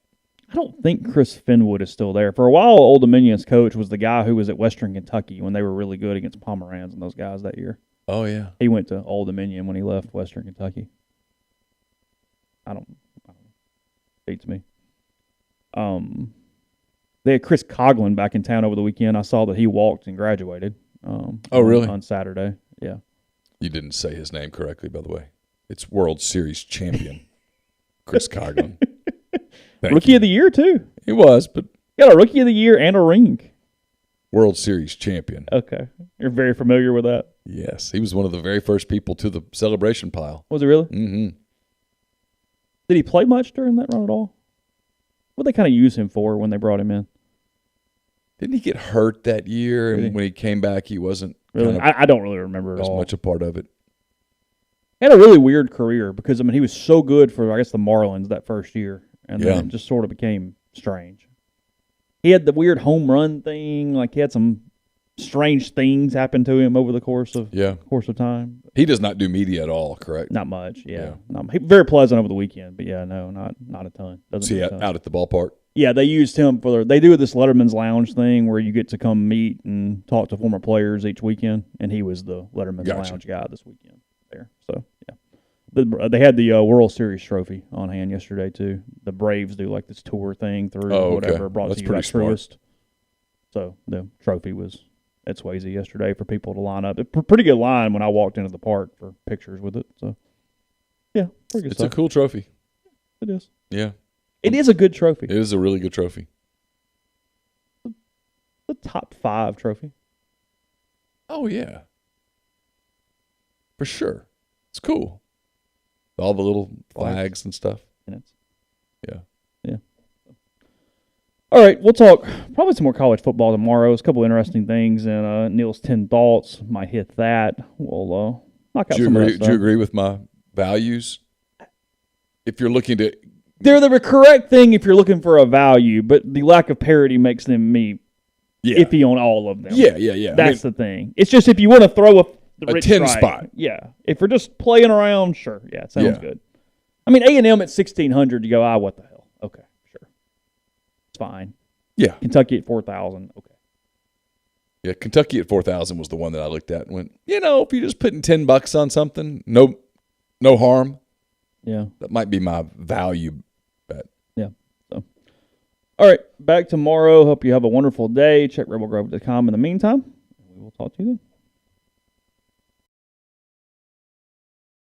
I don't think Chris Finwood is still there. For a while, Old Dominion's coach was the guy who was at Western Kentucky when they were really good against Pomerans and those guys that year. Oh, yeah. He went to Old Dominion when he left Western Kentucky. I don't know. Beats me. They had Chris Coughlin back in town over the weekend. I saw that he walked and graduated. Really? On Saturday, yeah. You didn't say his name correctly, by the way. It's World Series champion Chris Coughlin. Rookie of the Year, too. He was, but... Got a Rookie of the Year and a ring. World Series champion. Okay. You're very familiar with that? Yes. He was one of the very first people to the celebration pile. Was he really? Mm-hmm. Did he play much during that run at all? What did they kind of use him for when they brought him in? Didn't he get hurt that year? Really? And when he came back, he wasn't really. I don't really remember at all. much a part of it. He had a really weird career because, he was so good for, I guess, the Marlins that first year. And then it just sort of became strange. He had the weird home run thing. Like, he had some strange things happen to him over the course of time. He does not do media at all, correct? Not much, yeah. He, very pleasant over the weekend, but not a ton. See, out at the ballpark? Yeah, they used him they do this Letterman's Lounge thing where you get to come meet and talk to former players each weekend, and he was the Letterman's Lounge guy this weekend there. So, yeah. They had the World Series trophy on hand yesterday, too. The Braves do like this tour thing through whatever, brought to you by Truist. So the trophy was at Swayze yesterday for people to line up. A pretty good line when I walked into the park for pictures with it. So, yeah, pretty good It's stuff. a cool trophy. It is. Yeah. It is a good trophy. It is a really good trophy. The top 5 trophy. Oh, yeah. For sure. It's cool. All the little flags and stuff. Yeah. All right, we'll talk probably some more college football tomorrow. There's a couple interesting things, and Neal's 10 thoughts might hit that. We'll knock out some of that stuff. Do you agree with my values? If you're looking to... They're the correct thing if you're looking for a value, but the lack of parity makes them iffy on all of them. Yeah. That's the thing. It's just if you want to throw a 10 spot. Yeah. If we're just playing around, sure. Yeah, it sounds good. A&M at 1,600, you go, what the hell? Okay, sure. It's fine. Yeah. Kentucky at 4,000, okay. Yeah, Kentucky at 4,000 was the one that I looked at and went, if you're just putting $10 on something, no harm. Yeah. That might be my value bet. Yeah. So, all right, back tomorrow. Hope you have a wonderful day. Check rebelgrove.com in the meantime. We will talk to you then.